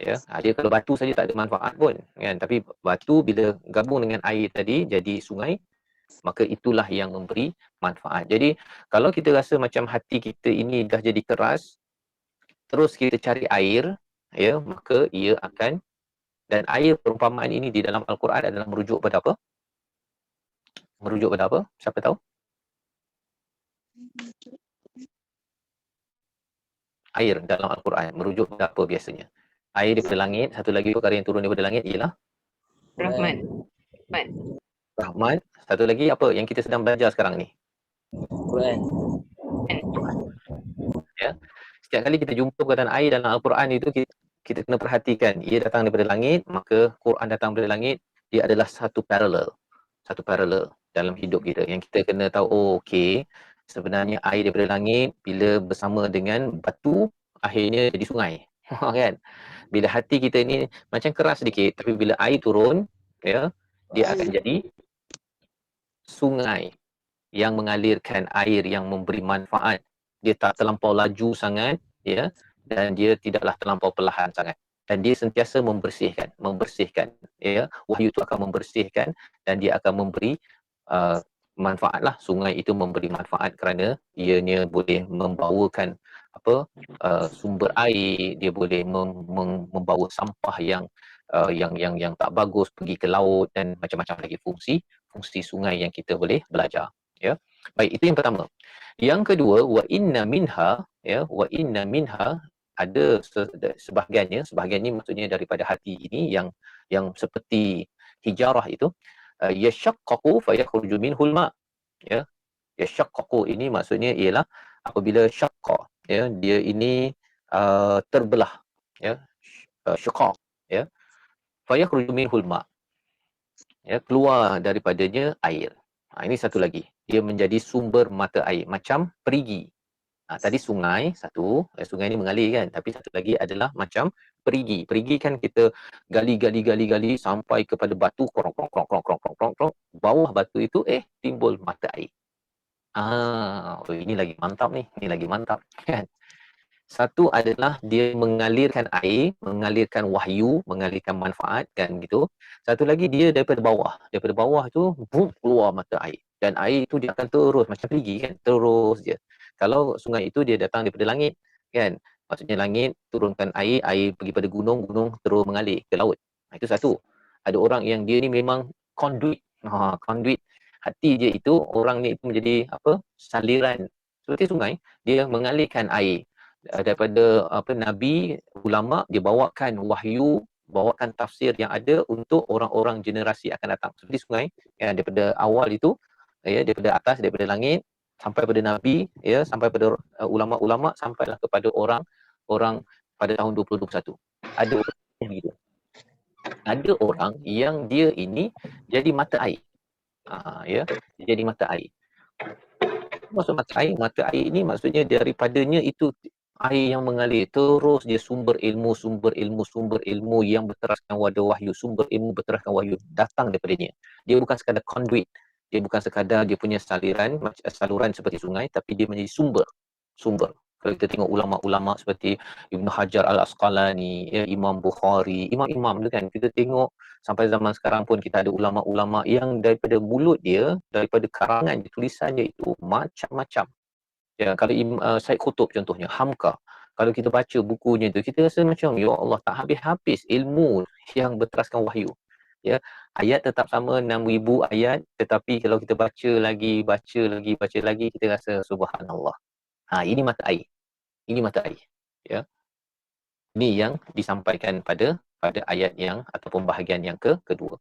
Ya, dia kalau batu saja tak ada manfaat pun, kan? Tapi batu bila gabung dengan air tadi jadi sungai, maka itulah yang memberi manfaat. Jadi kalau kita rasa macam hati kita ini dah jadi keras, terus kita cari air, ya, maka ia akan, dan air perumpamaan ini di dalam Al-Quran adalah merujuk pada apa? Merujuk pada apa? Siapa tahu? Air dalam Al-Quran merujuk pada apa biasanya? Air daripada langit, satu lagi perkara yang turun daripada langit ialah Rahmat. rahmat. Satu lagi apa yang kita sedang belajar sekarang ni? Quran. Ya. Setiap kali kita jumpa perkataan air dalam Al-Quran itu, kita kena perhatikan ia datang daripada langit, maka Quran datang daripada langit, dia adalah satu parallel dalam hidup kita yang kita kena tahu. Okey, sebenarnya air daripada langit bila bersama dengan batu akhirnya jadi sungai. Kan? Bila hati kita ni macam keras sedikit, tapi bila air turun, ya, dia akan jadi sungai yang mengalirkan air yang memberi manfaat. Dia tak terlampau laju sangat, ya, dan dia tidaklah terlampau perlahan sangat. Dan dia sentiasa membersihkan, ya. Wahyu itu akan membersihkan dan dia akan memberi manfaatlah. Sungai itu memberi manfaat kerana ianya boleh membawakan sumber air, dia boleh membawa sampah yang tak bagus pergi ke laut, dan macam-macam lagi fungsi sungai yang kita boleh belajar, ya. Baik, itu yang pertama. Yang kedua, wa inna minha, ya, wa inna minha, ada sebahagiannya maksudnya daripada hati ini yang seperti hijarah itu, yashaqqaqu fayakhruju minhul ma, ya. Yashaqqaqu ini maksudnya ialah apabila syaqqa, ya, dia ini terbelah, ya, syaqaq, ya, fayakhruju minhul ma, ya, keluar daripadanya air. Ini satu lagi, dia menjadi sumber mata air macam perigi. Tadi sungai satu, sungai ni mengalir kan, tapi satu lagi adalah macam perigi. Perigi kan kita gali sampai kepada batu, krong, bawah batu itu timbul mata air. Ini lagi mantap kan. Satu adalah dia mengalirkan air, mengalirkan wahyu, mengalirkan manfaat kan gitu. Satu lagi dia daripada bawah tu keluar mata air. Dan air itu dia akan terus macam pergi kan, terus je. Kalau sungai itu dia datang daripada langit kan. Maksudnya langit turunkan air pergi pada gunung terus mengalir ke laut. Itu satu. Ada orang yang dia ni memang conduit. Conduit. Hati dia itu, orang ni itu menjadi saliran. Seperti sungai, dia mengalirkan air daripada nabi, ulama, dia bawakan wahyu, bawakan tafsir yang ada untuk orang-orang generasi akan datang. Seperti sungai, ya, daripada awal itu, ya, daripada atas, daripada langit sampai pada nabi, ya, sampai pada ulama-ulama, sampailah kepada orang pada tahun 2021. Ada orang yang begitu. Ada orang yang dia ini jadi mata air. Ya, dia jadi mata air. Maksud mata air ini maksudnya daripadanya itu air yang mengalir terus, dia sumber ilmu yang berteraskan wahyu, sumber ilmu berteraskan wahyu datang daripadanya. Dia bukan sekadar conduit, dia bukan sekadar dia punya saluran seperti sungai, tapi dia menjadi sumber. Kalau kita tengok ulama-ulama seperti Ibn Hajar Al-Asqalani, ya, Imam Bukhari, imam-imam tu kan, kita tengok sampai zaman sekarang pun kita ada ulama-ulama yang daripada mulut dia, daripada karangan tulisannya itu macam-macam. Ya, kalau Syed Qutb contohnya, Hamka, kalau kita baca bukunya tu, kita rasa macam, ya Allah, tak habis-habis ilmu yang berteraskan wahyu. Ya, ayat tetap sama 6,000 ayat, tetapi kalau kita baca lagi, kita rasa subhanallah. Ini mata air. Ya. Ini yang disampaikan pada ayat yang ataupun bahagian yang kedua.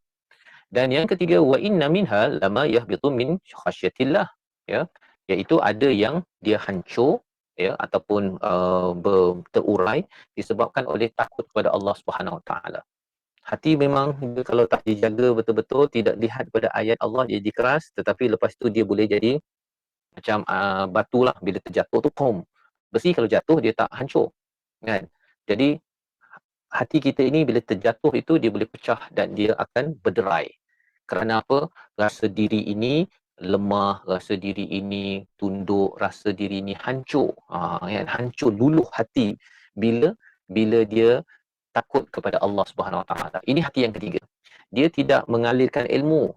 Dan yang ketiga, wa inna minha lama yahbitu min khasyatillah, ya. iaitu ada yang dia hancur ya ataupun terurai disebabkan oleh takut kepada Allah Subhanahu Wa Taala. Hati memang dia kalau tak dijaga betul-betul, tidak lihat pada ayat Allah, dia jadi keras, tetapi lepas tu dia boleh jadi macam batu lah, bila terjatuh tu pom. Besi kalau jatuh dia tak hancur kan. Jadi hati kita ini bila terjatuh itu dia boleh pecah dan dia akan berderai. Kerana apa? Rasa diri ini lemah, rasa diri ini tunduk, rasa diri ini hancur. Kan? Hancur luluh hati bila bila dia takut kepada Allah Subhanahu Wa Taala. Ini hati yang ketiga. Dia tidak mengalirkan ilmu.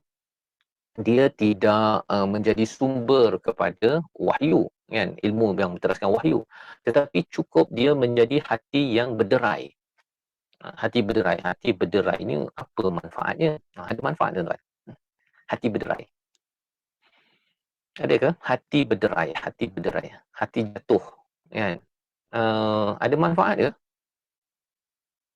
Dia tidak menjadi sumber kepada wahyu, kan? Ilmu yang berteraskan wahyu. Tetapi cukup dia menjadi hati yang berderai. Hati berderai. Hati berderai ini apa manfaatnya? Ada manfaat tuan-tuan. Hati berderai. Ada ke? Hati berderai. Hati berderai. Hati jatuh. Kan? Ada manfaat ke?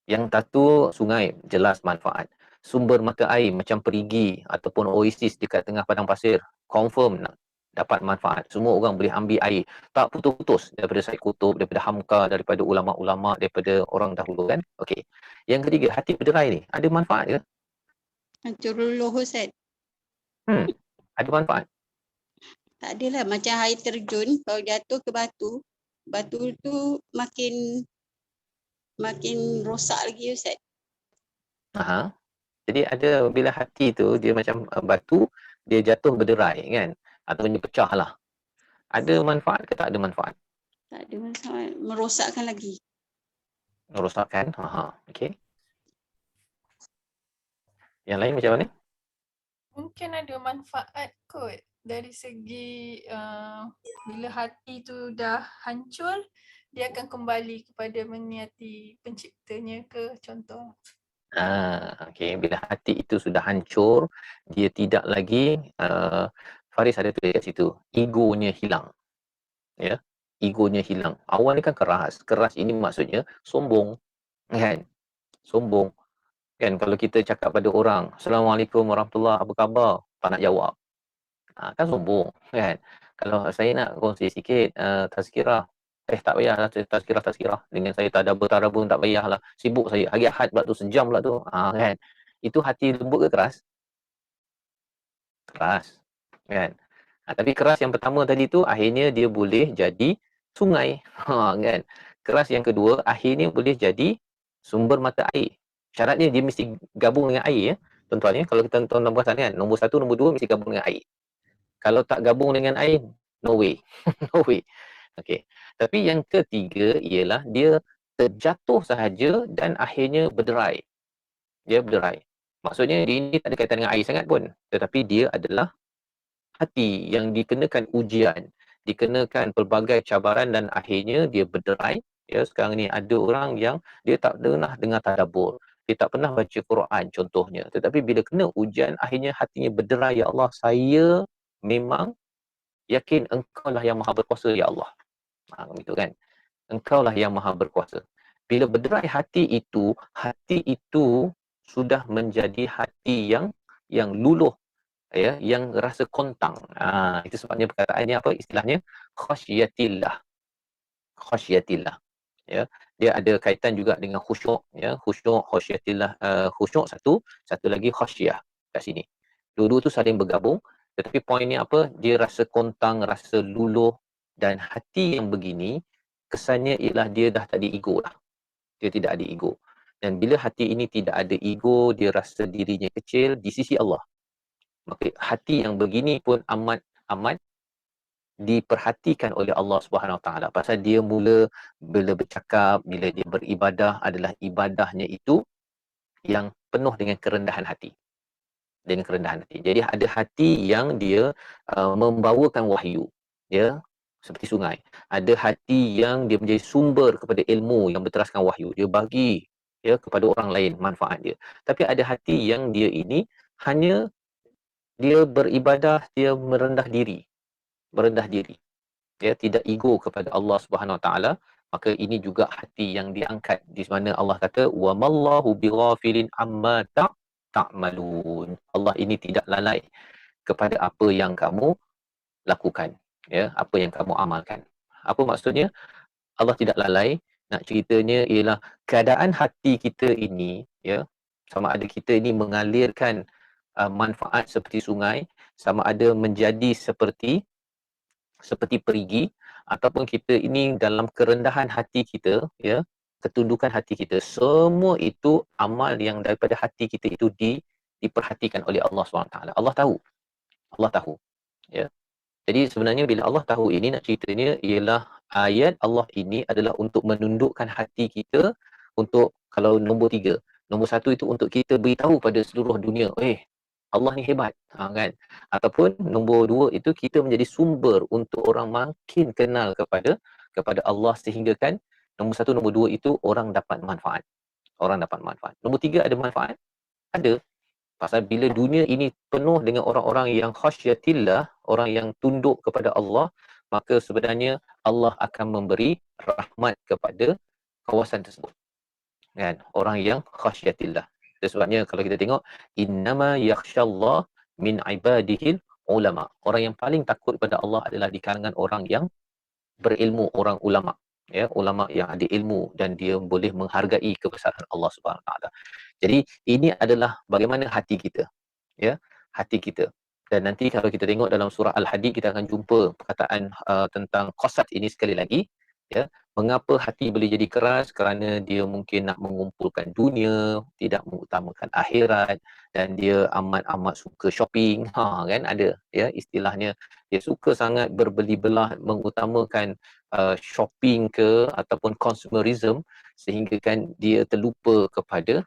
Yang satu sungai, jelas manfaat. Sumber mata air macam perigi ataupun oasis dekat tengah padang pasir, confirm nak dapat manfaat. Semua orang boleh ambil air. Tak putus-putus daripada Syed Qutub, daripada Hamka, daripada ulama-ulama, daripada orang dahulu kan. Okey. Yang ketiga, hati berderai ni, ada manfaat ke? Hancur luluh Ustaz. Ada manfaat. Tak adalah macam air terjun kalau jatuh ke batu, batu tu makin rosak lagi Ustaz. Jadi ada bila hati tu dia macam batu, dia jatuh berderai kan, ataupun dia pecah lah. Ada manfaat ke tak ada manfaat? Tak ada masalah, merosakkan lagi. Merosakkan. Okey. Yang lain macam mana? Mungkin ada manfaat kot dari segi bila hati tu dah hancur, dia akan kembali kepada meniati penciptanya ke contoh. Okey, bila hati itu sudah hancur, dia tidak lagi Faris ada tulis kat situ, egonya hilang. Ya. Egonya hilang. Awal ni kan keras. Keras ini maksudnya sombong. Kan? Sombong. Kan kalau kita cakap pada orang, Assalamualaikum warahmatullahi, apa khabar? Tak nak jawab. Kan sombong. Kan? Kalau saya nak kongsi sikit tazkirah, tak payahlah tazkirah dengan saya tadabbur tak payahlah, sibuk saya hari Ahad pula tu, sejam pula tu. Kan, itu hati lembut ke keras? Keras kan. Tapi keras yang pertama tadi tu akhirnya dia boleh jadi sungai. Kan, keras yang kedua akhirnya boleh jadi sumber mata air. Syaratnya dia mesti gabung dengan air ya tuan-tuan ya. Kalau kita tuan nombor sana kan, nombor 1 nombor 2 mesti gabung dengan air. Kalau tak gabung dengan air, no way. No way. Okey. Tapi yang ketiga ialah dia terjatuh sahaja dan akhirnya berderai. Dia berderai. Maksudnya dia ini tak ada kaitan dengan air sangat pun. Tetapi dia adalah hati yang dikenakan ujian, dikenakan pelbagai cabaran dan akhirnya dia berderai. Ya, sekarang ni ada orang yang dia tak pernah dengar tadabbur. Dia tak pernah baca Quran contohnya. Tetapi bila kena ujian, akhirnya hatinya berderai, ya Allah, saya memang yakin engkau lah yang maha berkuasa, ya Allah. Begitu kan. Engkau lah yang maha berkuasa. Bila berderai hati itu sudah menjadi hati yang luluh, ya, yang rasa kontang. Itu sebabnya perkataannya apa? Istilahnya khasyiatillah. Khasyiatillah. Ya, dia ada kaitan juga dengan khusyuk, ya. Khusyuk, khasyiatillah, khusyuk satu lagi khasyiyah kat sini. Dua-dua tu saling bergabung, tetapi poinnya apa? Dia rasa kontang, rasa luluh, dan hati yang begini kesannya ialah dia dah tak ada ego lah. Dia tidak ada ego. Dan bila hati ini tidak ada ego, dia rasa dirinya kecil di sisi Allah. Maka hati yang begini pun amat diperhatikan oleh Allah Subhanahu Wa Taala. Pasal dia mula bila bercakap, bila dia beribadah adalah ibadahnya itu yang penuh dengan kerendahan hati. Dengan kerendahan hati. Jadi ada hati yang dia membawakan wahyu, ya, seperti sungai. Ada hati yang dia menjadi sumber kepada ilmu yang berteraskan wahyu. Dia bagi, ya, kepada orang lain manfaat dia. Tapi ada hati yang dia ini hanya dia beribadah, dia merendah diri. Ya, tidak ego kepada Allah Subhanahu Wa Taala. Maka ini juga hati yang diangkat, di mana Allah kata wa mallahu bighafilin amma ta'malun. Allah ini tidak lalai kepada apa yang kamu lakukan. ya, apa yang kamu amalkan. Apa maksudnya? Allah tidak lalai. Nak ceritanya ialah keadaan hati kita ini, ya, sama ada kita ini mengalirkan manfaat seperti sungai, sama ada menjadi seperti perigi, ataupun kita ini dalam kerendahan hati kita, ya, ketundukan hati kita, semua itu amal yang daripada hati kita itu diperhatikan oleh Allah SWT. Allah tahu. Allah tahu. Ya. Jadi sebenarnya bila Allah tahu ini, nak ceritanya ialah ayat Allah ini adalah untuk menundukkan hati kita, untuk kalau nombor 3. Nombor 1 itu untuk kita beritahu pada seluruh dunia, Allah ni hebat, kan? Ataupun nombor 2 itu kita menjadi sumber untuk orang makin kenal kepada Allah, sehingga kan nombor 1, nombor 2 itu orang dapat manfaat. Orang dapat manfaat. Nombor 3 ada manfaat? Ada. Pasal bila dunia ini penuh dengan orang-orang yang khasyatillah, orang yang tunduk kepada Allah, maka sebenarnya Allah akan memberi rahmat kepada kawasan tersebut. Kan? Orang yang khasyatillah. Sebabnya kalau kita tengok, innama yakhshallah min ibadihil ulama. Orang yang paling takut kepada Allah adalah di kalangan orang yang berilmu, orang ulama. Ya, ulama yang ada ilmu dan dia boleh menghargai kebesaran Allah Subhanahu Wa Taala. Jadi ini adalah bagaimana hati kita, ya, hati kita. Dan nanti kalau kita tengok dalam surah Al-Hadid, kita akan jumpa perkataan tentang qasad ini sekali lagi, ya. Mengapa hati boleh jadi keras? Kerana dia mungkin nak mengumpulkan dunia, tidak mengutamakan akhirat, dan dia amat-amat suka shopping, kan ada, ya, istilahnya dia suka sangat berbeli-belah, mengutamakan shopping ke ataupun consumerism, sehingga kan dia terlupa kepada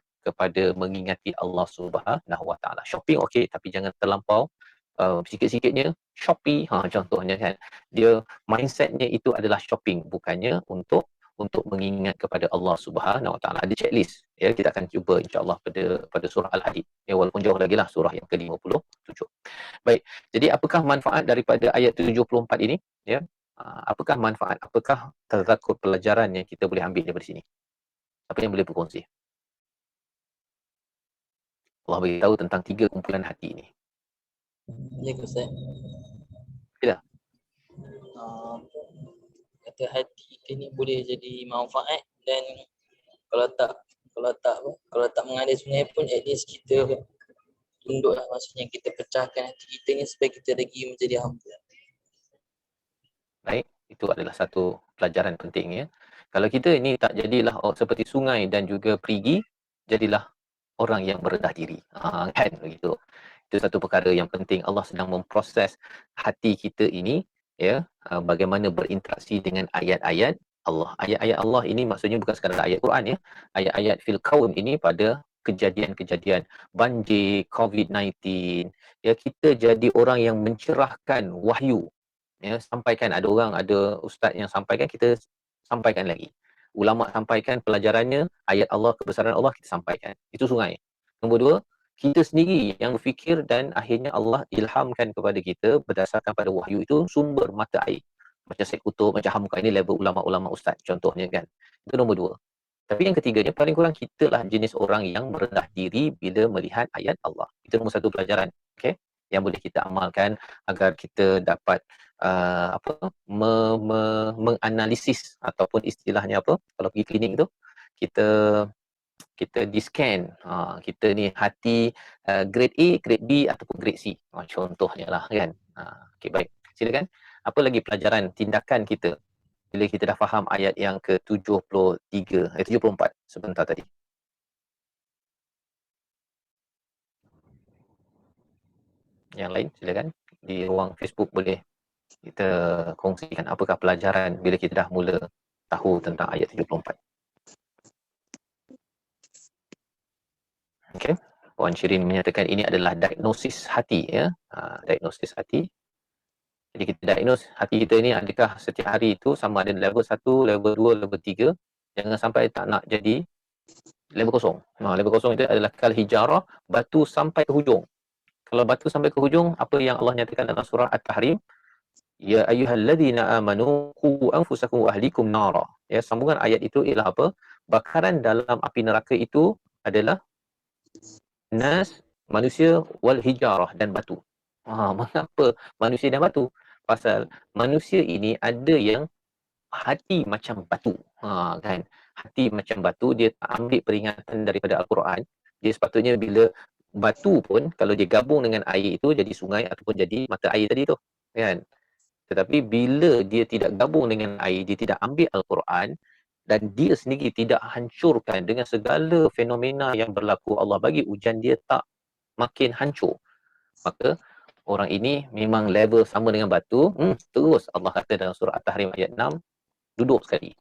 mengingati Allah Subhanahu Wa Taala. Shopping okey, tapi jangan terlampau. Sikit-sikitnya Shopee, contohnya kan, dia mindsetnya itu adalah shopping, bukannya untuk mengingat kepada Allah Subhanahu Wa Taala. Ada checklist, ya, kita akan cuba insya-Allah pada surah Al-Hadid, ya, walaupun jauh lagi lah surah yang ke-57. Baik, jadi apakah manfaat daripada ayat 74 ini, ya? Apakah manfaat, apakah tadakur pelajaran yang kita boleh ambil daripada sini? Apa yang boleh berkongsi? Allah beritahu tentang 3 kumpulan hati ini. Ya ke Ustaz? Ya. Kata hati kita ni boleh jadi manfaat, dan kalau tak mengalir sungai pun at least kita tunduklah, maksudnya kita pecahkan hati kita ni supaya kita lagi menjadi hamba. Baik, itu adalah satu pelajaran penting, ya. Kalau kita ini tak jadilah seperti sungai dan juga perigi, jadilah orang yang merendah diri. Kan begitu. Itu satu perkara yang penting. Allah sedang memproses hati kita ini, ya, bagaimana berinteraksi dengan ayat-ayat Allah. Ayat-ayat Allah ini maksudnya bukan sekadar ayat Quran, ya. Ayat-ayat fil kaun ini pada kejadian-kejadian banjir, COVID-19, ya, kita jadi orang yang mencerahkan wahyu, ya, sampaikan. Ada ustaz yang sampaikan, kita sampaikan lagi. Ulama sampaikan pelajarannya, ayat Allah, kebesaran Allah, kita sampaikan. Itu sungai. Nombor 2, kita sendiri yang berfikir dan akhirnya Allah ilhamkan kepada kita berdasarkan pada wahyu itu sumber mata air. Macam Syed Kutub, macam Hamka, ini level ulama-ulama ustaz contohnya, kan. Itu nombor 2. Tapi yang ketiganya, paling kurang kita lah jenis orang yang merendah diri bila melihat ayat Allah. Itu nombor 1 pelajaran, okey, yang boleh kita amalkan agar kita dapat menganalisis, ataupun istilahnya apa, kalau pergi klinik tu, kita di-scan, kita ni hati grade A, grade B ataupun grade C, contohnya lah, kan. Okey, baik, silakan. Apa lagi pelajaran tindakan kita bila kita dah faham ayat yang ke-73, 74 sebentar tadi? Yang lain silakan, di ruang Facebook boleh kita kongsikan apakah pelajaran bila kita dah mula tahu tentang ayat 74. Okey, Puan Syirin menyatakan ini adalah diagnosis hati, ya. Diagnosis hati. Jadi kita diagnose hati kita ni, adakah setiap hari itu sama ada level 1, level 2, level 3. Jangan sampai tak nak jadi level kosong. Level kosong itu adalah kal hijarah, batu sampai ke hujung. Kalau batu sampai ke hujung, apa yang Allah nyatakan dalam surah At-Tahrim? Ya ayyuhalladzina amanu qu anfusakum wa ahlikum nara. Ya, sambungan ayat itu ialah apa? Bakaran dalam api neraka itu adalah nas, manusia, wal hijarah, dan batu. Mengapa manusia dan batu? Pasal manusia ini ada yang hati macam batu. Kan? Hati macam batu, dia tak ambil peringatan daripada Al-Quran. Dia sepatutnya bila batu pun, kalau dia gabung dengan air itu jadi sungai ataupun jadi mata air tadi tu. Kan? Tetapi bila dia tidak gabung dengan air, dia tidak ambil Al-Quran dan dia sendiri tidak hancurkan dengan segala fenomena yang berlaku, Allah bagi ujian dia tak makin hancur. Maka orang ini memang level sama dengan batu. Terus Allah kata dalam surah At-Tahrim ayat 6, duduk sekali.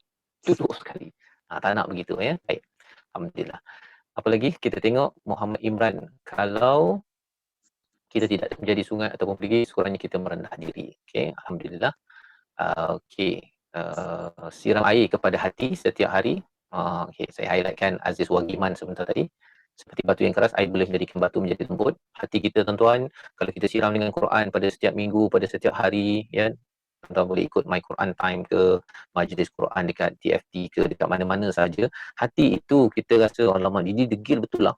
Duduk sekali. Tak nak begitu ya. Baik. Alhamdulillah. Apa lagi? Kita tengok Muhammad Imran. Kalau kita tidak menjadi sungai ataupun pergi, sekurangnya kita merendah diri. Okey, alhamdulillah. Okey, siram air kepada hati setiap hari. Okey, saya highlightkan Aziz Wagiman sebentar tadi. Seperti batu yang keras, air boleh menjadikan batu menjadi lembut. Hati kita tuan-tuan, kalau kita siram dengan Quran pada setiap minggu, pada setiap hari, ya, tuan-tuan boleh ikut My Quran Time ke, majlis Quran dekat TFT ke, dekat mana-mana saja. Hati itu kita rasa, alamak, ini degil betul lah.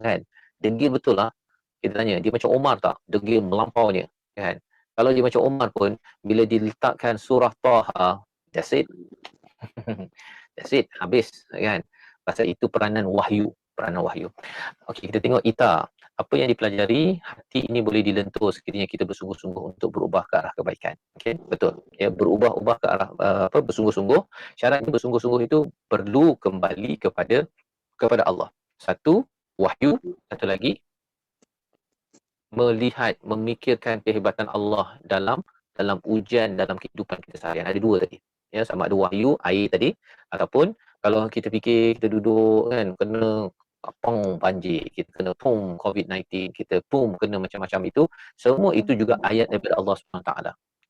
Kan? Degil betul lah. Kita tanya, dia macam Omar tak? Degil melampaunya. Kan? Kalau dia macam Omar pun, bila diletakkan surah Taha, that's it. That's it. Habis. Kan? Pasal itu peranan wahyu. Peranan wahyu. Okey, kita tengok Ita. Apa yang dipelajari, hati ini boleh dilentur sekiranya kita bersungguh-sungguh untuk berubah ke arah kebaikan. Okey, betul. Ya, berubah-ubah ke arah bersungguh-sungguh. Syaratnya bersungguh-sungguh itu perlu kembali kepada Allah. Satu, wahyu. Satu lagi, melihat, memikirkan kehebatan Allah dalam ujian dalam kehidupan kita seharian. Ada dua tadi. Ya, sama ada wahyu, air tadi, ataupun kalau kita fikir, kita duduk kan, kena banjir, kita kena COVID-19, kita kena macam-macam itu, semua itu juga ayat daripada Allah SWT.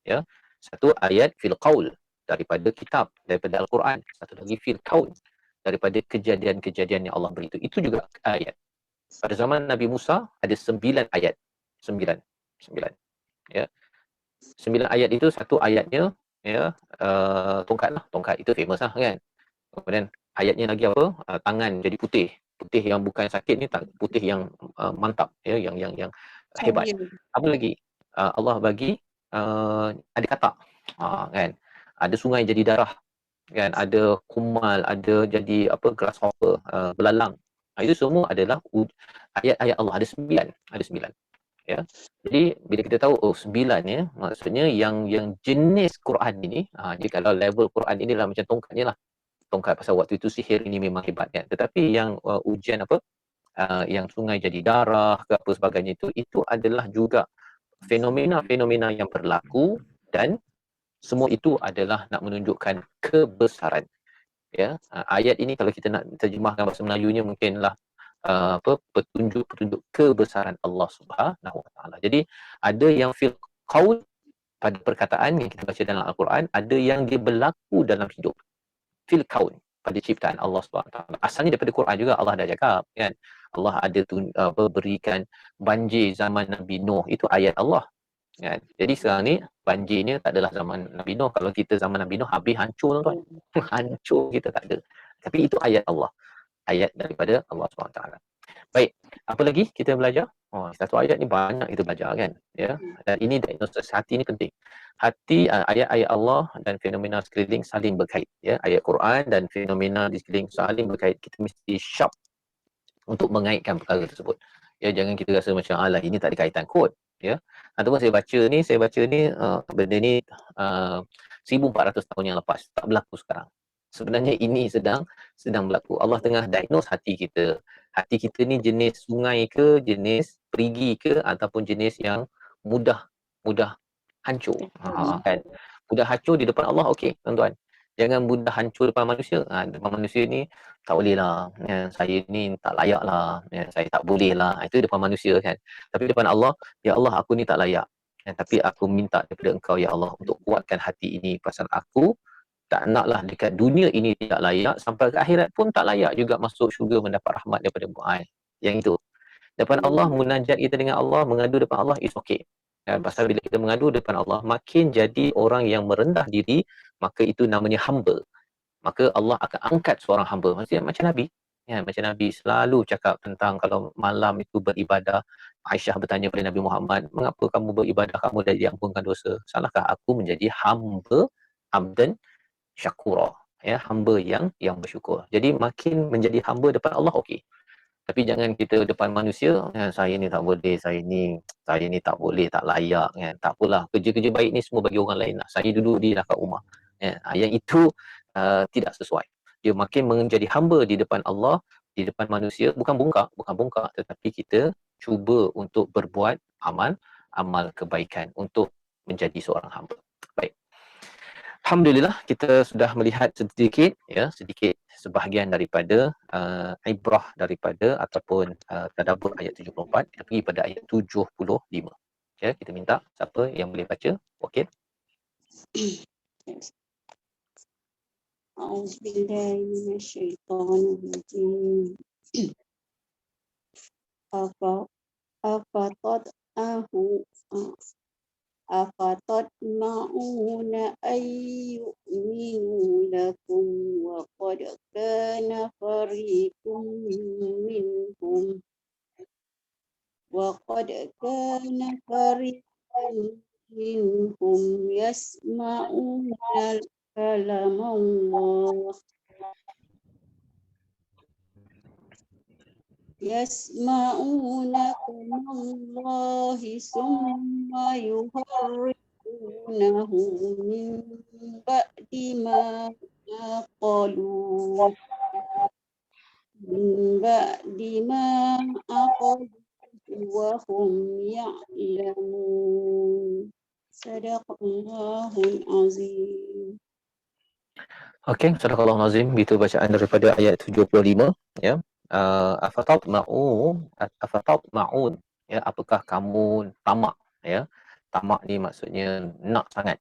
Ya. Satu ayat fil qaul, daripada kitab, daripada Al-Quran. Satu lagi fil kaun, daripada kejadian-kejadian yang Allah beri itu. Itu juga ayat. Pada zaman Nabi Musa ada 9 ayat. 9. Ya. 9 ayat itu, satu ayatnya ya, tongkat lah. Tongkat itu famous lah kan. Kemudian ayatnya lagi apa? Tangan jadi putih. Putih yang bukan sakit ni, putih yang mantap ya, yang hebat. Apa lagi? Allah bagi ada katak. Kan. Ada sungai jadi darah. Kan, ada kumal, ada jadi grasshopper, belalang. Itu semua adalah ayat-ayat Allah. Ada 9. Ya. Jadi bila kita tahu 9 ya, maksudnya yang jenis Quran ini, jadi kalau level Quran inilah macam tongkatnya lah. Tongkat pasal waktu itu sihir ini memang hebat kan. Tetapi yang ujian yang sungai jadi darah ke apa sebagainya itu adalah juga fenomena-fenomena yang berlaku dan semua itu adalah nak menunjukkan kebesaran. Ya, ayat ini kalau kita nak terjemahkan bahasa Melayunya mungkinlah petunjuk kebesaran Allah Subhanahu Wa Taala. Jadi ada yang fil qaul pada perkataan yang kita baca dalam Al-Quran, ada yang dia berlaku dalam hidup. Fil kaun, pada ciptaan Allah Subhanahu Wa Taala. Asalnya daripada Quran juga Allah dah cakap kan. Allah ada berikan banjir zaman Nabi Nuh, itu ayat Allah. Kan? Jadi sekarang ni banjirnya tak adalah zaman Nabi Nuh. Kalau kita zaman Nabi Nuh habis hancur tuan. Hancur kita tak ada. Tapi itu ayat Allah. Ayat daripada Allah SWT. Baik, apa lagi kita belajar? Satu ayat ni banyak kita belajar kan. Ya. Dan ini diagnosis hati ni penting. Hati, ayat-ayat Allah dan fenomena sekeliling saling berkait. Ya. Ayat Quran dan fenomena di sekeliling saling berkait. Kita mesti sharp untuk mengaitkan perkara tersebut. Ya, jangan kita rasa macam alah ini tak ada kaitan kot. Ya. Ataupun saya baca ni benda ni 1400 tahun yang lepas, tak berlaku sekarang. Sebenarnya ini sedang berlaku. Allah tengah diagnose hati kita. Hati kita ni jenis sungai ke, jenis perigi ke, ataupun jenis yang mudah hancur. Kan? Mudah hancur di depan Allah, okey tuan-tuan. Jangan mudah hancur depan manusia. Depan manusia ni tak boleh lah. Ya, saya ni tak layak lah. Ya, saya tak boleh lah. Itu depan manusia kan. Tapi depan Allah, ya Allah aku ni tak layak. Ya, tapi aku minta daripada engkau ya Allah untuk kuatkan hati ini. Pasal aku tak naklah dekat dunia ini tidak layak, sampai ke akhirat pun tak layak juga masuk syurga mendapat rahmat daripada Mu'ad. Yang itu. Depan Allah, munajat kita dengan Allah, mengadu depan Allah, is okay. Pasal bila kita mengadu depan Allah, makin jadi orang yang merendah diri, maka itu namanya hamba. Maka Allah akan angkat seorang hamba. Maksudnya macam Nabi. Ya, macam Nabi selalu cakap tentang kalau malam itu beribadah. Aisyah bertanya kepada Nabi Muhammad, mengapa kamu beribadah, kamu dah diampunkan dosa? Salahkah aku menjadi hamba, abdan syakura, ya, hamba yang bersyukur. Jadi makin menjadi hamba depan Allah, okey. Tapi jangan kita depan manusia, saya ni tak boleh, saya ni tak boleh, tak layak, kan. Tak apalah, kerja-kerja baik ni semua bagi orang lain lah. Saya duduk di kat rumah. Yang itu tidak sesuai. Dia makin menjadi hamba di depan Allah, di depan manusia, bukan bongkak, tetapi kita cuba untuk berbuat amal kebaikan untuk menjadi seorang hamba. Baik. Alhamdulillah, kita sudah melihat sedikit sebahagian daripada ibrah daripada ataupun tadabbur ayat 74. Kita pergi pada ayat 75. Ya, kita minta siapa yang boleh baca. Okey. A'udzubillahi minasyaitonirrajim. أفتطمعون أن يؤمنوا لكم وقد كان فريق منهم يسمعون كلام الله ثم يحرفونه من بعد ما عقلوه وهم يعلمون. صدق الله العظيم. Okey, sadaqallahul azim. Itu bacaan daripada ayat 75, ya. Afatatma'un, ya, apakah kamu tamak, ya. Tamak ni maksudnya nak sangat,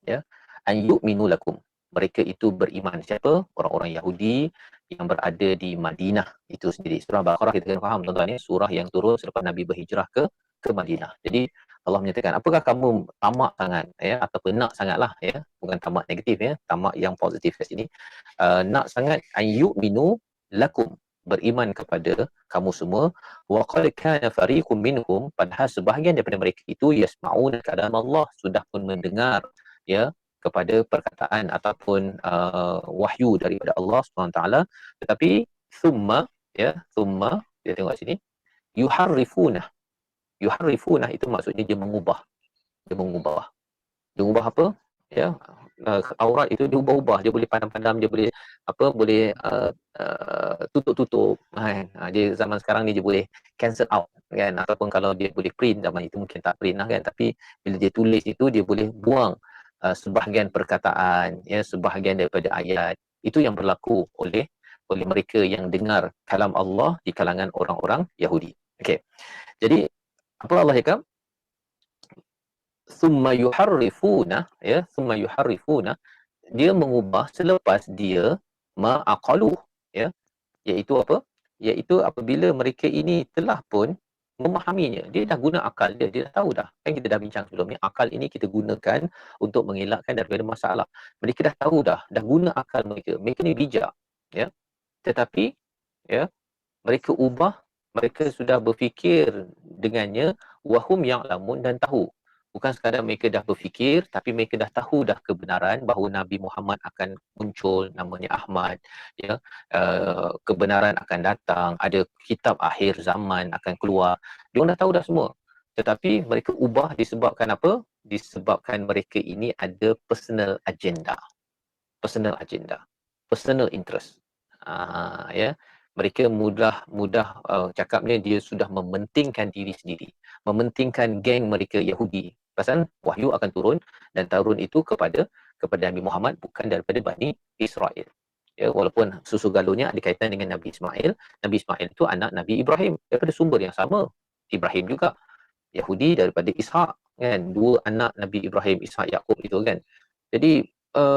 ya. An yu'minu lakum, mereka itu beriman. Siapa? Orang-orang Yahudi yang berada di Madinah itu sendiri. Surah Baqarah kita kena faham tuan-tuan, ni surah yang turun selepas Nabi berhijrah ke Madinah. Jadi Allah menyatakan, apakah kamu tamak sangat, ya, ataupun nak sangatlah, ya, bukan tamak negatif, ya, tamak yang positif kat sini. Nak sangat an yu'minu lakum, beriman kepada kamu semua. Wa qad kana fariqum minhum, padahal sebahagian daripada mereka itu yasma'una kalam Allah, sudah pun mendengar, ya, kepada perkataan ataupun wahyu daripada Allah SWT. Tetapi thumma, ya, thumma, kita tengok sini, yuharrifunah itu maksudnya dia mengubah apa, ya. Aurat itu dia ubah-ubah, dia boleh pandam-pandam, dia boleh tutup-tutup, kan. Dia zaman sekarang ni dia boleh cancel out, kan, ataupun kalau dia boleh print, zaman itu mungkin tak print lah, kan, tapi bila dia tulis itu dia boleh buang sebahagian perkataan, ya, sebahagian daripada ayat. Itu yang berlaku oleh mereka yang dengar kalam Allah di kalangan orang-orang Yahudi. Okey. Jadi apa Allah cakap? Summa yuharrifuna, ya, summa yuharrifuna, dia mengubah selepas dia ma'aqalu, ya, iaitu apa? Iaitu apabila mereka ini telah pun memahaminya. Dia dah guna akal dia dah tahu dah. Kan kita dah bincang sebelum ni, akal ini kita gunakan untuk mengelakkan daripada masalah. Mereka dah tahu dah guna akal mereka. Mereka ni bijak, ya. Tetapi, ya, mereka ubah, mereka sudah berfikir dengannya, wahum ya'lamun, dan tahu. Bukan sekadar mereka dah berfikir, tapi mereka dah tahu dah kebenaran bahawa Nabi Muhammad akan muncul, namanya Ahmad, ya. Kebenaran akan datang, ada kitab akhir zaman akan keluar. Diorang dah tahu dah semua. Tetapi mereka ubah disebabkan apa? Disebabkan mereka ini ada personal agenda, personal interest. Ya. Mereka mudah cakapnya dia sudah mementingkan diri sendiri, mementingkan geng mereka Yahudi. Pasal wahyu akan turun, dan turun itu kepada Nabi Muhammad, bukan daripada Bani Israel. Ya, walaupun susu galurnya ada kaitan dengan Nabi Ismail. Nabi Ismail itu anak Nabi Ibrahim, daripada sumber yang sama. Ibrahim juga Yahudi daripada Ishak, kan, dua anak Nabi Ibrahim, Ishak, Yaqub itu, kan. Jadi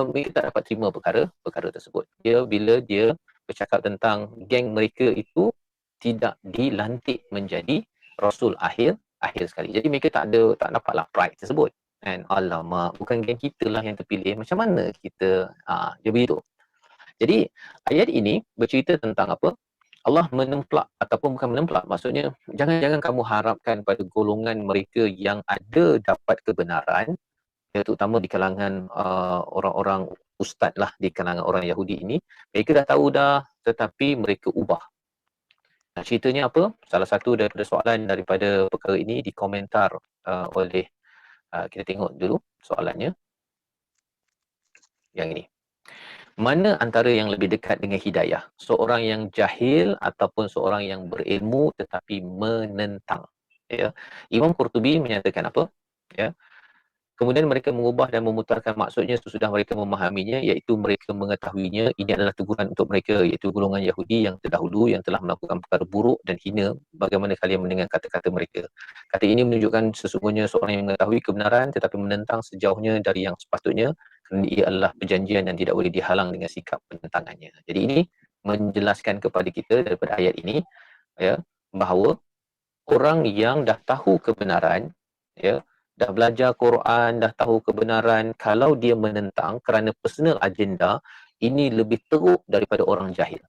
mereka tak dapat terima perkara tersebut. Bila dia bercakap tentang geng mereka itu tidak dilantik menjadi rasul akhir sekali. Jadi mereka tak dapatlah pride tersebut, kan. Alamak, bukan geng kita lah yang terpilih, macam mana kita, dia begitu. Jadi ayat ini bercerita tentang apa? Allah menemplak ataupun bukan menemplak, maksudnya jangan kamu harapkan pada golongan mereka yang ada dapat kebenaran, ya, terutama di kalangan orang-orang ustaz lah di kalangan orang Yahudi ini, mereka dah tahu dah tetapi mereka ubah. Nah, ceritanya apa? Salah satu daripada soalan daripada perkara ini dikomentar oleh kita tengok dulu soalannya yang ini. Mana antara yang lebih dekat dengan hidayah? Seorang yang jahil ataupun seorang yang berilmu tetapi menentang? Ya. Imam Qurtubi menyatakan apa? Ya. Kemudian mereka mengubah dan memutarkan maksudnya sesudah mereka memahaminya, iaitu mereka mengetahuinya. Ini adalah teguran untuk mereka, iaitu golongan Yahudi yang terdahulu yang telah melakukan perkara buruk dan hina. Bagaimana kalian mendengar kata-kata mereka? Kata ini menunjukkan sesungguhnya seorang yang mengetahui kebenaran tetapi menentang sejauhnya dari yang sepatutnya, kerana ia adalah perjanjian yang tidak boleh dihalang dengan sikap penentangannya. Jadi ini menjelaskan kepada kita daripada ayat ini, ya, bahawa orang yang dah tahu kebenaran, ya, dah belajar Quran, dah tahu kebenaran, kalau dia menentang kerana personal agenda, ini lebih teruk daripada orang jahil.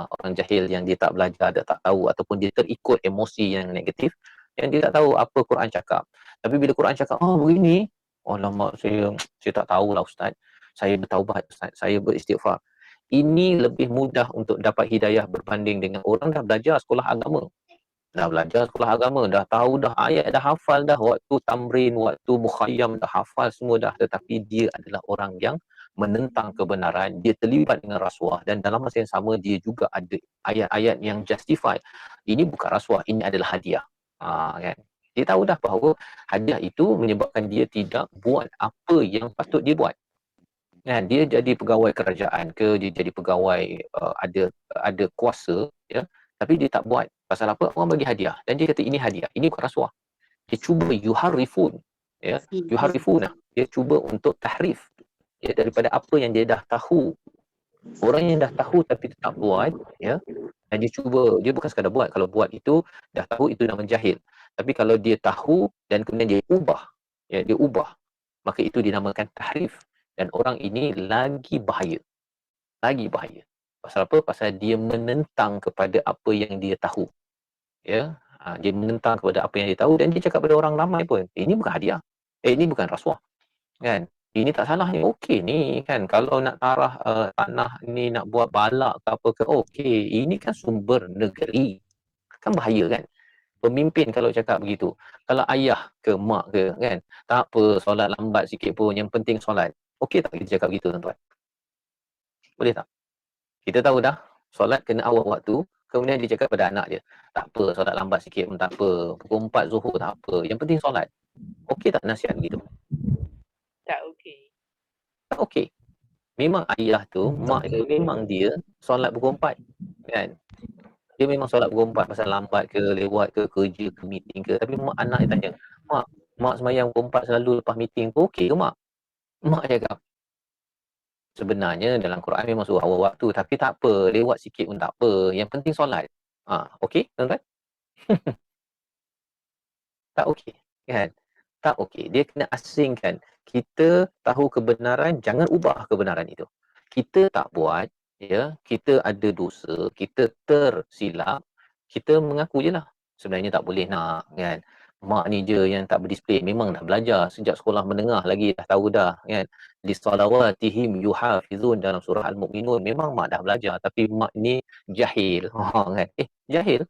Orang jahil yang dia tak belajar, dia tak tahu ataupun dia terikut emosi yang negatif, yang dia tak tahu apa Quran cakap. Tapi bila Quran cakap, begini, alamak, saya tak tahulah Ustaz. Saya bertaubat Ustaz, saya beristighfar. Ini lebih mudah untuk dapat hidayah berbanding dengan orang dah belajar sekolah agama. Dah belajar sekolah agama, dah tahu dah ayat, dah hafal dah, waktu tamrin, waktu mukhayyam dah hafal semua dah, tetapi dia adalah orang yang menentang kebenaran, dia terlibat dengan rasuah dan dalam masa yang sama dia juga ada ayat-ayat yang justify. Ini bukan rasuah, ini adalah hadiah. Kan? Dia tahu dah bahawa hadiah itu menyebabkan dia tidak buat apa yang patut dia buat. Kan? Dia jadi pegawai kerajaan ke, dia jadi pegawai ada kuasa, ya, tapi dia tak buat. Pasal apa? Orang bagi hadiah dan dia kata ini hadiah, ini bukan rasuah. Dia cuba yuharifun, ya, yuharifuna. Dia cuba untuk tahrif, ya, daripada apa yang dia dah tahu. Orang yang dah tahu tapi tak buat, ya, dan dia cuba, dia bukan sekadar buat. Kalau buat itu dah tahu, itu nama jahil. Tapi kalau dia tahu dan kemudian dia ubah, ya, dia ubah, maka itu dinamakan tahrif. Dan orang ini lagi bahaya. Lagi bahaya. Pasal apa? Pasal dia menentang kepada apa yang dia tahu. Ya, dia menentang kepada apa yang dia tahu dan dia cakap pada orang ramai pun, ini bukan hadiah. Ini bukan rasuah. Kan? Ini tak salah ni. Okey ni kan, kalau nak tarah tanah ni, nak buat balak ke apa ke, okey, ini kan sumber negeri. Kan bahaya kan? Pemimpin kalau cakap begitu. Kalau ayah ke mak ke, kan, tak apa, solat lambat sikit pun, yang penting solat. Okey tak kita cakap begitu, tuan-tuan? Boleh tak? Kita tahu dah, solat kena awal waktu, kemudian dia cakap pada anak dia, tak apa, solat lambat sikit pun tak apa, pukul 4 Zuhur tak apa, yang penting solat. Okey tak nasihat begitu? Tak okey. Tak okey. Memang ayah tu, mak dia, memang dia solat pukul 4. Kan? Dia memang solat pukul 4 pasal lambat ke, lewat ke, kerja ke, meeting ke. Tapi mak anak dia tanya, mak sembahyang pukul 4 selalu lepas meeting tu, okey ke mak? Mak cakap, sebenarnya dalam Quran memang suruh awal waktu, tapi tak apa, lewat sikit pun tak apa. Yang penting solat. Okey, tuan-tuan? Tak okey, kan? Tak okey. Dia kena asingkan. Kita tahu kebenaran, jangan ubah kebenaran itu. Kita tak buat, ya, kita ada dosa, kita tersilap, kita mengaku je lah. Sebenarnya tak boleh nak, kan? Mak ni je yang tak berdisiplin. Memang dah belajar sejak sekolah menengah lagi, dah tahu dah, kan? Li salawatihim yuhafizun dalam surah Al-Mu'minun. Memang mak dah belajar, tapi mak ni jahil. Kan? Jahil?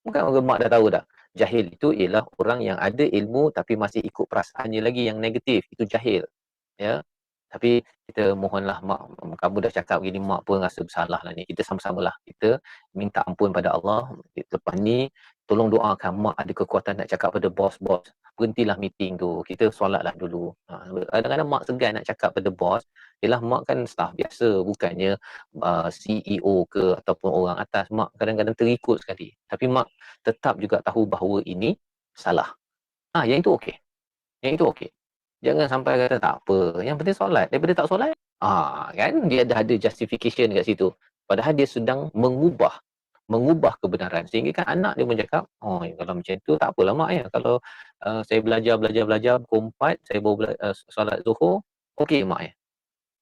Bukan mak dah tahu dah. Jahil itu ialah orang yang ada ilmu tapi masih ikut perasaannya lagi yang negatif. Itu jahil. Ya. Tapi kita mohonlah mak, kamu dah cakap gini, mak pun rasa bersalah lah ni. Kita sama-sama lah. Kita minta ampun pada Allah. Lepas ni, tolong doakan mak ada kekuatan nak cakap pada bos-bos. Berhentilah meeting tu. Kita solatlah dulu. Kadang-kadang mak segan nak cakap pada bos. Yelah, mak kan staff biasa. Bukannya CEO ke ataupun orang atas. Mak kadang-kadang terikut sekali. Tapi mak tetap juga tahu bahawa ini salah. Yang itu okey. Yang itu okey. Jangan sampai kata tak apa. Yang penting solat. Daripada tak solat, kan dia dah ada justification kat situ. Padahal dia sedang mengubah kebenaran. Sehingga kan anak dia pun cakap, kalau macam tu tak apalah mak ya. Kalau saya belajar pukul 4, saya baru solat Zuhur, okey mak ya.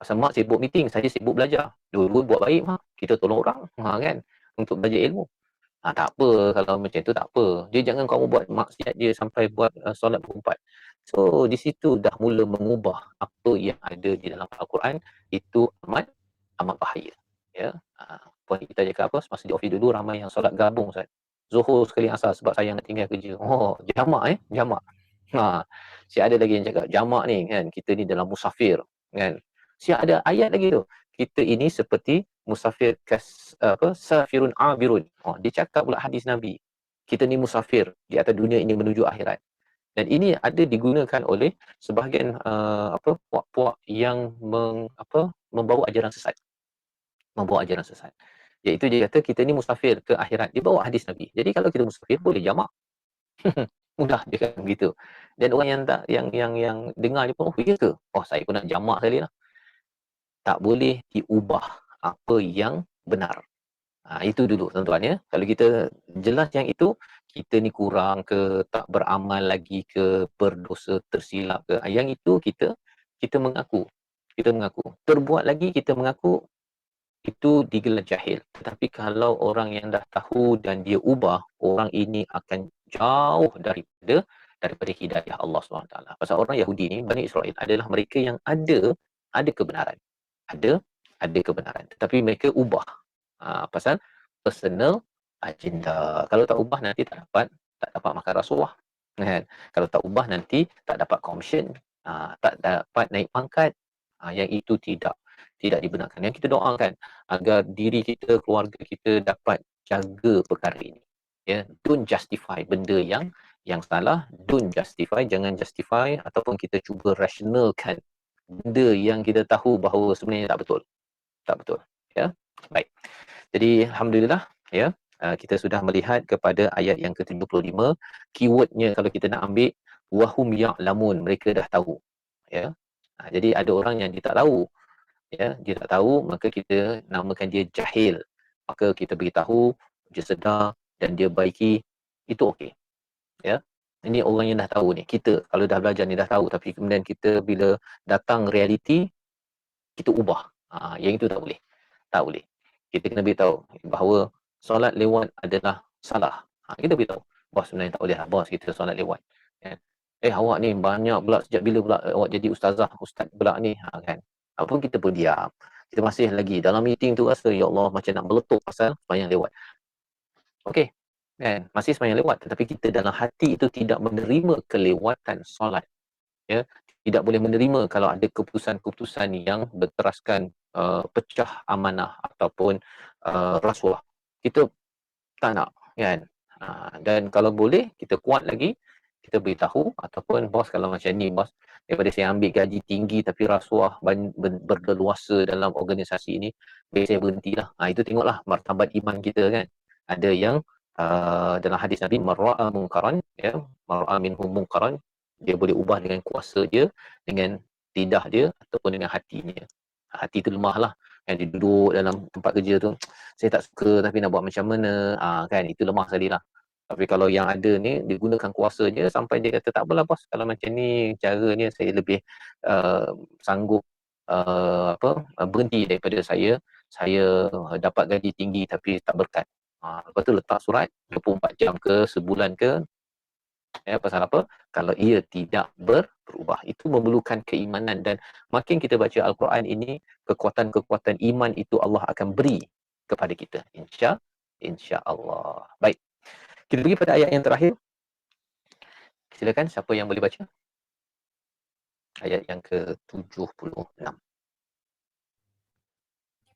Pasal mak sibuk meeting, saya sibuk belajar. Dua-dua buat baik mak. Kita tolong orang kan untuk belajar ilmu. Tak apa kalau macam tu, tak apa. Dia jangan kamu buat maksiat dia sampai buat solat berempat. So di situ dah mula mengubah apa yang ada di dalam Al-Quran, itu amat bahaya. Ya. Puan kita cakap apa, semasa di office dulu ramai yang solat gabung Ustaz. Zuhur sekali asar sebab saya nak tinggal kerja. Oh, jamak jamak. Si ada lagi yang cakap jamak ni kan, kita ni dalam musafir kan. Si ada ayat lagi tu. Kita ini seperti musafir safirun abirun. Dia cakap pula hadis Nabi. Kita ni musafir di atas dunia ini menuju akhirat. Dan ini ada digunakan oleh sebahagian puak-puak yang membawa ajaran sesat. Iaitu dia kata kita ni musafir ke akhirat. Dia bawa hadis Nabi. Jadi kalau kita musafir boleh jamak. Mudah dia kata begitu. Dan orang yang tak yang dengar dia pun, ya ke? Saya pun nak jamak sekali lah. Tak boleh diubah apa yang benar. Itu dulu tuan-tuan ya. Kalau kita jelas yang itu, kita ni kurang ke, tak beramal lagi ke, berdosa, tersilap ke, yang itu kita mengaku. Terbuat lagi kita mengaku, itu digelar jahil. Tetapi kalau orang yang dah tahu dan dia ubah, orang ini akan jauh daripada hidayah Allah SWT. Pasal orang Yahudi ni, Bani Israel adalah mereka yang ada kebenaran. Ada kebenaran. Tetapi mereka ubah. Pasal personal agenda. Kalau tak ubah nanti tak dapat makan rasuah. Kan? Kalau tak ubah nanti tak dapat komisen. Tak dapat naik pangkat. Yang itu tidak dibenarkan. Yang kita doakan agar diri kita, keluarga kita dapat jaga perkara ini. Ya, don't justify benda yang salah, don't justify, jangan justify ataupun kita cuba rationalkan benda yang kita tahu bahawa sebenarnya tak betul. Ya. Baik. Jadi alhamdulillah ya, kita sudah melihat kepada ayat yang ke-75. Keywordnya kalau kita nak ambil wahum ya'lamun, mereka dah tahu. Ya. Jadi ada orang yang dia tak tahu. Ya, dia tak tahu, maka kita namakan dia jahil. Maka kita beritahu, dia sedar dan dia baiki, itu okey. Ya. Ini orang yang dah tahu ni. Kita kalau dah belajar ni dah tahu, tapi kemudian kita bila datang realiti, kita ubah. Yang itu tak boleh. Tak boleh. Kita kena beritahu bahawa solat lewat adalah salah. Kita beritahu. Bos sebenarnya tak boleh lah bos kita solat lewat. Ya. Awak ni banyak pula, sejak bila pula awak jadi ustaz pula ni. Kan. Apapun kita pun diam. Kita masih lagi dalam meeting tu rasa ya Allah macam nak meletup pasal sembahyang lewat. Okey. Kan? Masih sembahyang lewat, tetapi kita dalam hati itu tidak menerima kelewatan solat. Ya, tidak boleh menerima kalau ada keputusan-keputusan yang berteraskan pecah amanah ataupun rasuah. Kita tak nak kan. Dan kalau boleh kita kuat lagi, kita beritahu ataupun bos kalau macam ni bos, daripada saya ambil gaji tinggi tapi rasuah berleluasa dalam organisasi ini, biar saya berhentilah. Itu tengoklah martabat iman kita kan. Ada yang dalam hadis Nabi marra'a munkaran, ya, marra'a minhum munkaran, dia boleh ubah dengan kuasa dia, dengan lidah dia ataupun dengan hatinya. Hati tu lemah lah. Yang dia duduk dalam tempat kerja tu, saya tak suka tapi nak buat macam mana, kan, itu lemah sekali lah. Tapi kalau yang ada ni, dia gunakan kuasanya sampai dia kata, tak apalah bos, kalau macam ni caranya saya lebih sanggup berhenti daripada saya dapat gaji tinggi tapi tak berkat. Lepas tu letak surat 24 jam ke, sebulan ke, ya, pasal apa? Kalau ia tidak berubah. Itu memerlukan keimanan, dan makin kita baca Al-Quran ini, kekuatan-kekuatan iman itu Allah akan beri kepada kita. Insya-Allah. Baik. Kita pergi pada ayat yang terakhir. Silakan siapa yang boleh baca? Ayat yang ke-76.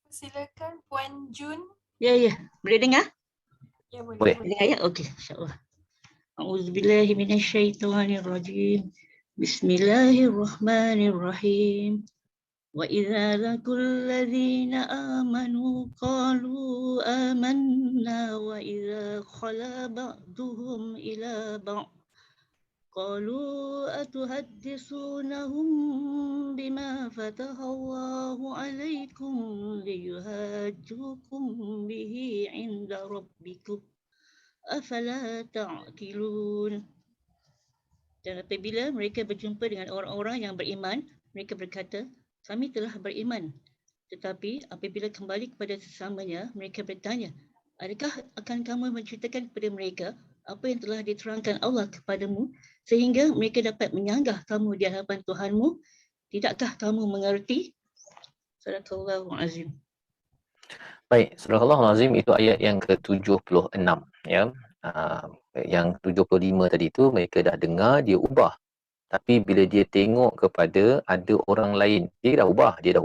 Silakan Puan Jun. Ya. Boleh dengar? Ya, boleh. Boleh. Dengar ya? Okey, insya-Allah. A'udzubillahi minasyaitonirrajim. Bismillahirrahmanirrahim. Wa idza laqul ladzina amanu qalu amanna wa idza khala ba'duhum ila ba'd qalu atuhaddithunahum bima fatahallahu 'alaikum liyuhajjukum bihi 'inda rabbikum afala ta'qilun. Dan apabila mereka berjumpa dengan orang-orang yang beriman, mereka berkata, kami telah beriman. Tetapi apabila kembali kepada sesamanya, mereka bertanya, adakah akan kamu menceritakan kepada mereka apa yang telah diterangkan Allah kepadamu sehingga mereka dapat menyanggah kamu di hadapan Tuhanmu? Tidakkah kamu mengerti? Sadaqallahul Azim. Baik, surah Al-Azim itu ayat yang ke-76 ya. Yang 75 tadi tu mereka dah dengar, dia ubah. Tapi bila dia tengok kepada ada orang lain, dia dah ubah. Dia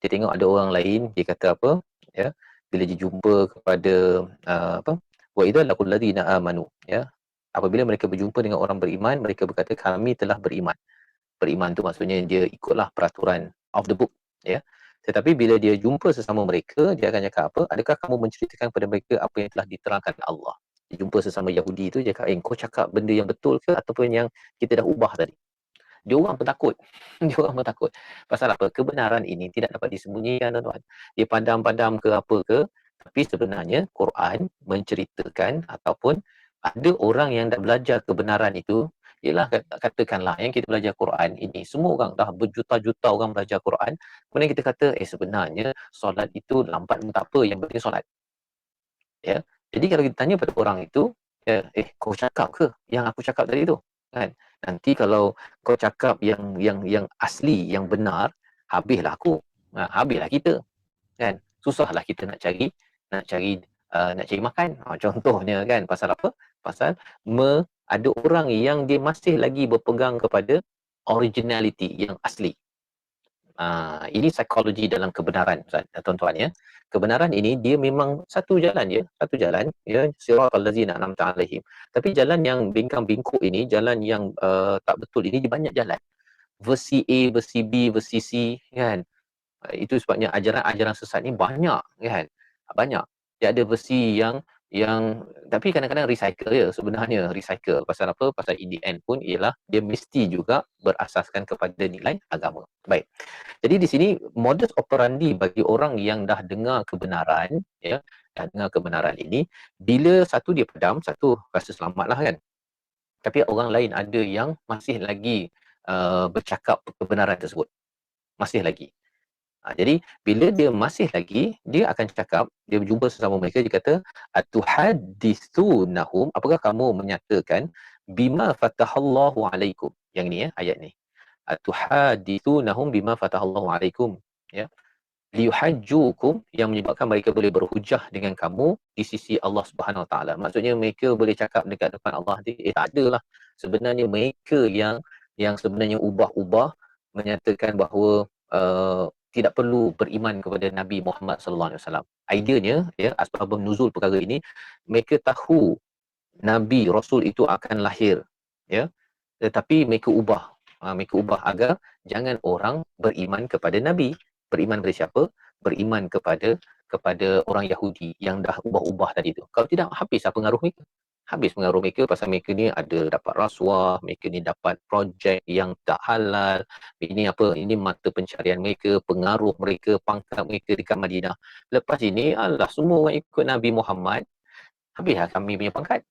tengok ada orang lain, dia kata apa? Ya. Bila dia jumpa kepada wa idza laqul ladzina amanu, ya. Apabila mereka berjumpa dengan orang beriman, mereka berkata kami telah beriman. Beriman tu maksudnya dia ikutlah peraturan of the book, ya. Tetapi bila dia jumpa sesama mereka, dia akan cakap apa? Adakah kamu menceritakan kepada mereka apa yang telah diterangkan Allah? Dia jumpa sesama Yahudi tu, dia cakap, kau cakap benda yang betul ke ataupun yang kita dah ubah tadi? Dia orang pun takut. Dia orang pun takut. Pasal apa? Kebenaran ini tidak dapat disembunyikan, tuan-tuan. Dia padam-padam ke apa ke, tapi sebenarnya Quran menceritakan ataupun ada orang yang dah belajar kebenaran itu. Ialah katakanlah yang kita belajar Quran ini, semua orang dah berjuta-juta orang belajar Quran, kemudian kita kata sebenarnya solat itu lambat pun tak apa, yang penting solat. Ya. Jadi kalau kita tanya pada orang itu, kau cakap ke yang aku cakap tadi tu? Kan? Nanti kalau kau cakap yang asli, yang benar, habislah aku. Habislah kita. Kan? Susahlah kita nak cari makan. Contohnya kan, pasal apa? Pasal ada orang yang dia masih lagi berpegang kepada originality yang asli. Ini psikologi dalam kebenaran, tuan-tuan ya. Kebenaran ini dia memang satu jalan ya, siratal ladzina an'amta alaihim. Tapi jalan yang bingkang-bingkuk ini, jalan yang tak betul ini, dia banyak jalan. Versi A, versi B, versi C, kan. Itu sebabnya ajaran-ajaran sesat ni banyak, kan. Banyak. Dia ada versi yang tapi kadang-kadang sebenarnya recycle. Pasal apa? Pasal in the end pun ialah dia mesti juga berasaskan kepada nilai agama. Baik. Jadi di sini modus operandi bagi orang yang dah dengar kebenaran, ya, dah dengar kebenaran ini, bila satu dia pedam, satu rasa selamatlah kan. Tapi orang lain ada yang masih lagi bercakap kebenaran tersebut. Masih lagi. Jadi bila dia masih lagi, dia akan cakap, dia berjumpa sesama mereka, dia kata atuhaddithunahum, apakah kamu menyatakan bima fatahallahu alaikum. Yang ni ya, ayat ni. Atuhaddithunahum bima fatahallahu alaikum, ya. Liyuhajjukum, yang menyebabkan mereka boleh berhujah dengan kamu di sisi Allah Subhanahu Wa Taala. Maksudnya mereka boleh cakap dekat depan Allah, tak adalah. Sebenarnya mereka yang sebenarnya ubah-ubah, menyatakan bahawa tidak perlu beriman kepada Nabi Muhammad sallallahu alaihi wasallam. Ideanya ya, asbabun nuzul perkara ini, mereka tahu Nabi Rasul itu akan lahir, ya. Tetapi mereka ubah agar jangan orang beriman kepada Nabi. Beriman kepada siapa? Beriman kepada orang Yahudi yang dah ubah-ubah tadi tu. Kalau tidak, habislah pengaruh mereka. Habis pengaruh mereka pasal mereka ni ada dapat rasuah, mereka ni dapat projek yang tak halal. Ini apa? Ini mata pencarian mereka, pengaruh mereka, pangkat mereka dekat Madinah. Lepas ini, semua orang ikut Nabi Muhammad, habislah kami punya pangkat.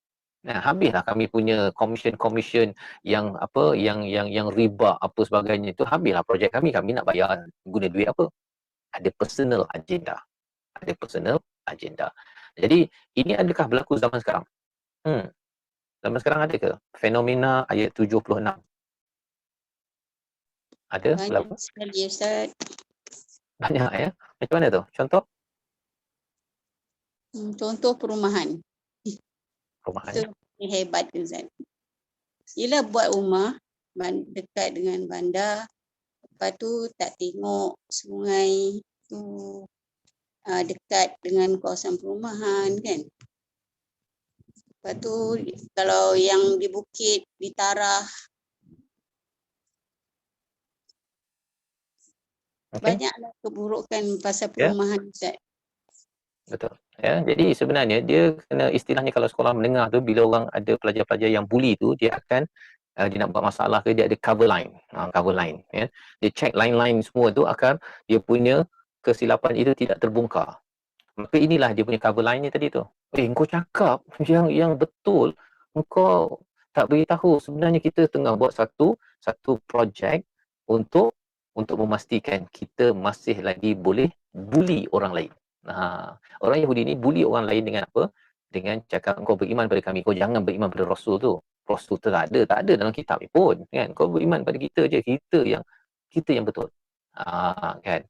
Habislah kami punya komisen yang apa, yang riba apa sebagainya itu, habislah projek kami nak bayar guna duit apa? Ada personal agenda. Jadi ini adakah berlaku zaman sekarang? Zaman sekarang ada ke fenomena ayat 76? Ada berlaku? Banyak sekali Ustaz. Banyak ya. Macam mana tu? Contoh? Contoh perumahan. Perumahan. Itu hebat Ustaz. Yelah buat rumah dekat dengan bandar. Lepas tu tak tengok sungai tu dekat dengan kawasan perumahan kan. Lepas tu kalau yang di bukit, di Tarah, banyaklah keburukan pasal perumahan Ustaz. Betul. Ya, jadi sebenarnya dia kena, istilahnya kalau sekolah menengah tu, bila orang ada pelajar-pelajar yang bully tu, dia akan dia nak buat masalah ke, dia ada cover line. Cover line, ya. Dia check line-line semua tu agar dia punya kesilapan itu tidak terbongkar. Maka inilah dia punya cover line ni tadi tu. Engkau cakap yang betul, engkau tak beritahu sebenarnya kita tengah buat satu projek untuk untuk memastikan kita masih lagi boleh bully orang lain. Orang Yahudi ni bully orang lain dengan apa? Dengan cakap kau beriman pada kami, kau jangan beriman pada Rasul tu. Rasul tu tak ada dalam kitab ni pun, kan? Kau beriman pada kita je, kita yang betul. Kan?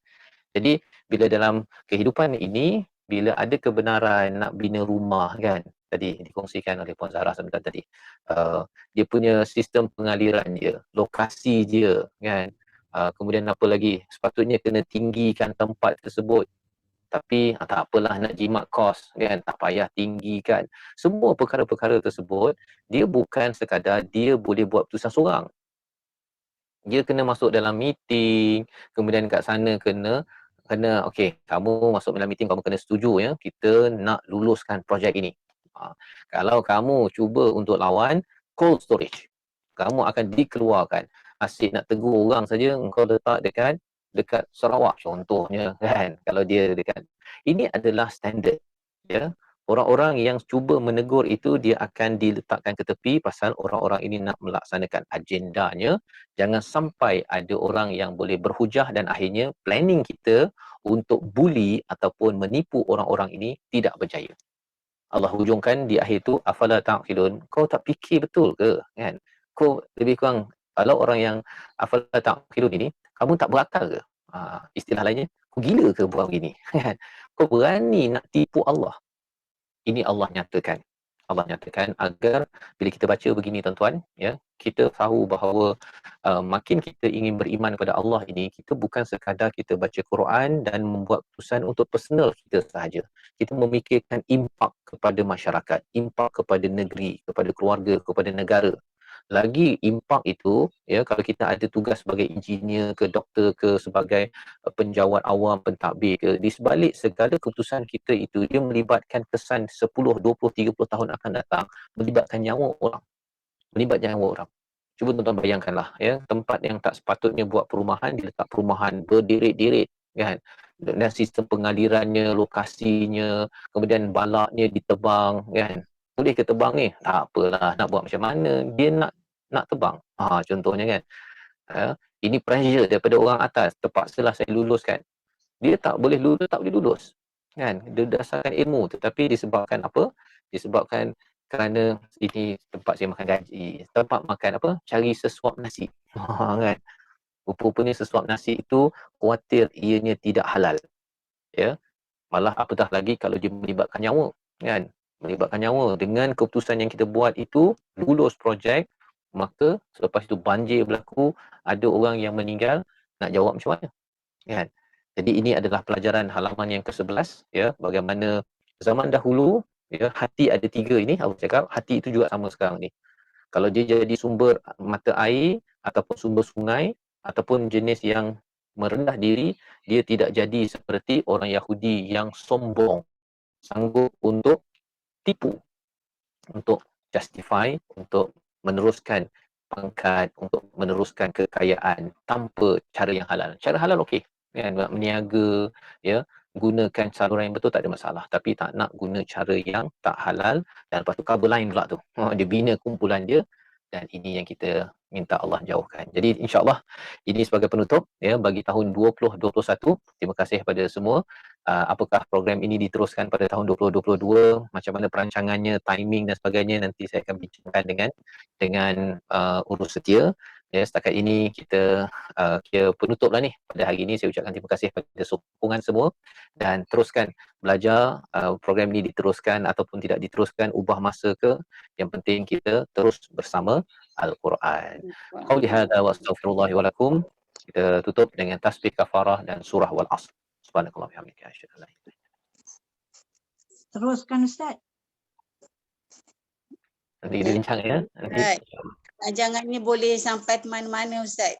Jadi bila dalam kehidupan ini, bila ada kebenaran nak bina rumah, kan, tadi dikongsikan oleh Puan Zahra sebentar tadi, dia punya sistem pengaliran dia, lokasi dia, kan, kemudian apa lagi, sepatutnya kena tinggikan tempat tersebut, tapi tak apalah nak jimat kos, kan, tak payah tinggikan. Semua perkara-perkara tersebut, dia bukan sekadar dia boleh buat keputusan seorang. Dia kena masuk dalam meeting, kemudian kat sana kena okey, kamu masuk dalam meeting, kamu kena setuju ya, kita nak luluskan projek ini. Kalau kamu cuba untuk lawan, cold storage, kamu akan dikeluarkan. Asyik nak tegur orang saja, engkau letak dekat Sarawak contohnya, kan, kalau dia dekat. Ini adalah standard, ya. Orang-orang yang cuba menegur itu, dia akan diletakkan ke tepi pasal orang-orang ini nak melaksanakan agendanya. Jangan sampai ada orang yang boleh berhujah dan akhirnya planning kita untuk bully ataupun menipu orang-orang ini tidak berjaya. Allah hujungkan di akhir tu, afala ta'qilun, kau tak fikir betul ke, kan? Kau lebih kurang, kalau orang yang afala ta'qilun ini, kamu tak berakal ke? Istilah lainnya, kau gila ke buat begini? Kau berani nak tipu Allah. Ini Allah nyatakan. Allah nyatakan agar bila kita baca begini tuan-tuan, ya, kita tahu bahawa makin kita ingin beriman kepada Allah ini, kita bukan sekadar kita baca Quran dan membuat keputusan untuk personal kita sahaja. Kita memikirkan impak kepada masyarakat, impak kepada negeri, kepada keluarga, kepada negara. Lagi impak itu, ya, kalau kita ada tugas sebagai engineer ke doktor ke sebagai penjawat awam, pentadbir ke, di sebalik segala keputusan kita itu, dia melibatkan kesan 10, 20, 30 tahun akan datang, melibatkan nyawa orang. Cuba tuan-tuan bayangkanlah, ya, tempat yang tak sepatutnya buat perumahan, diletak perumahan berderet-deret, kan, dan sistem pengalirannya, lokasinya, kemudian balaknya ditebang, kan. Boleh ke tebang ni? Tak apalah, nak buat macam mana, dia nak tebang. Contohnya, kan. Ini pressure daripada orang atas, terpaksalah saya luluskan. Dia tak boleh lulus, kan, berdasarkan ilmu, tetapi disebabkan apa? Disebabkan kerana ini tempat saya makan gaji, tempat makan apa? Cari sesuap nasi. Kan? Rupanya sesuap nasi itu khawatir ianya tidak halal. Ya. Malah apatah lagi kalau dia melibatkan nyawa, kan? Melibatkan nyawa. Dengan keputusan yang kita buat itu, lulus projek, maka selepas itu banjir berlaku, ada orang yang meninggal, nak jawab macam mana? Kan? Jadi ini adalah pelajaran halaman yang ke-11, ya, bagaimana zaman dahulu, ya, hati ada 3 ini, Allah cakap, hati itu juga sama sekarang ni. Kalau dia jadi sumber mata air ataupun sumber sungai ataupun jenis yang merendah diri, dia tidak jadi seperti orang Yahudi yang sombong, sanggup untuk tipu, untuk justify, untuk meneruskan pangkat, untuk meneruskan kekayaan tanpa cara yang halal. Cara halal okey, kan, nak meniaga, ya, gunakan saluran yang betul tak ada masalah, tapi tak nak guna cara yang tak halal, dan lepas tu cover line pula tu. Dia bina kumpulan dia, dan ini yang kita minta Allah jauhkan. Jadi insya-Allah ini sebagai penutup, ya, bagi tahun 2021. Terima kasih kepada semua. Apakah program ini diteruskan pada tahun 2022, macam mana perancangannya, timing dan sebagainya, nanti saya akan bincangkan dengan urus setia. Ya, setakat ini kita kira penutuplah ni. Pada hari ini saya ucapkan terima kasih kepada sokongan semua, dan teruskan belajar. Program ini diteruskan ataupun tidak diteruskan, ubah masa ke, yang penting kita terus bersama Al-Quran. Qauli hadza wa astaghfirullahi wa lakum. Kita tutup dengan tasbih kafarah dan surah Wal Asr. Subhanakallah wa bihamdika asyhadu an la ilaha illa anta. Teruskan Ustaz. Nanti kita bincang, ya. Nanti. Jangan ni boleh sampai ke mana-mana Ustaz.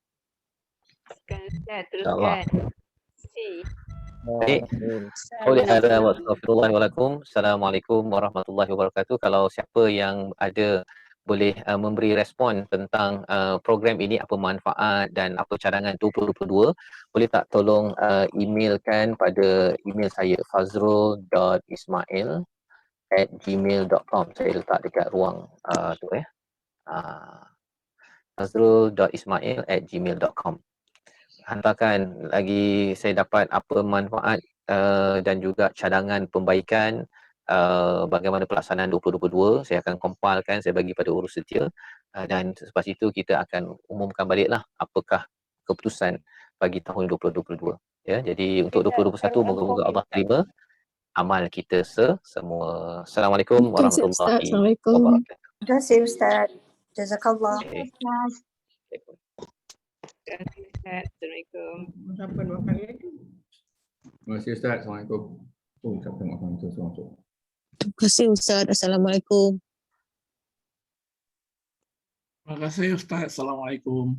Teruskan. Baik. Qauli hadza wa astaghfirullahi wa lakum. Assalamualaikum warahmatullahi wabarakatuh. Kalau siapa yang ada boleh memberi respon tentang program ini, apa manfaat dan apa cadangan 2022, boleh tak tolong emailkan pada email saya, fazrul.ismail@gmail.com. Saya letak dekat ruang tu, fazrul.ismail@gmail.com. hantarkan lagi saya dapat apa manfaat dan juga cadangan pembaikan bagaimana pelaksanaan 2022. Saya akan compilekan, saya bagi pada urus setia dan selepas itu kita akan umumkan baliklah apakah keputusan bagi tahun 2022. Ya, jadi untuk 2021 moga-moga Allah terima amal kita semua. Assalamualaikum Terima kasih Ustaz. warahmatullahi Assalamualaikum. wabarakatuh. Terima kasih Ustaz. Jazakallah. Okay. Assalamualaikum. Siapa nak makan lagi? Terima kasih Ustaz. Assalamualaikum. Oh, siapa nak makan tu semua tu? Terima kasih Ustaz. Assalamualaikum. Terima kasih Ustaz. Assalamualaikum.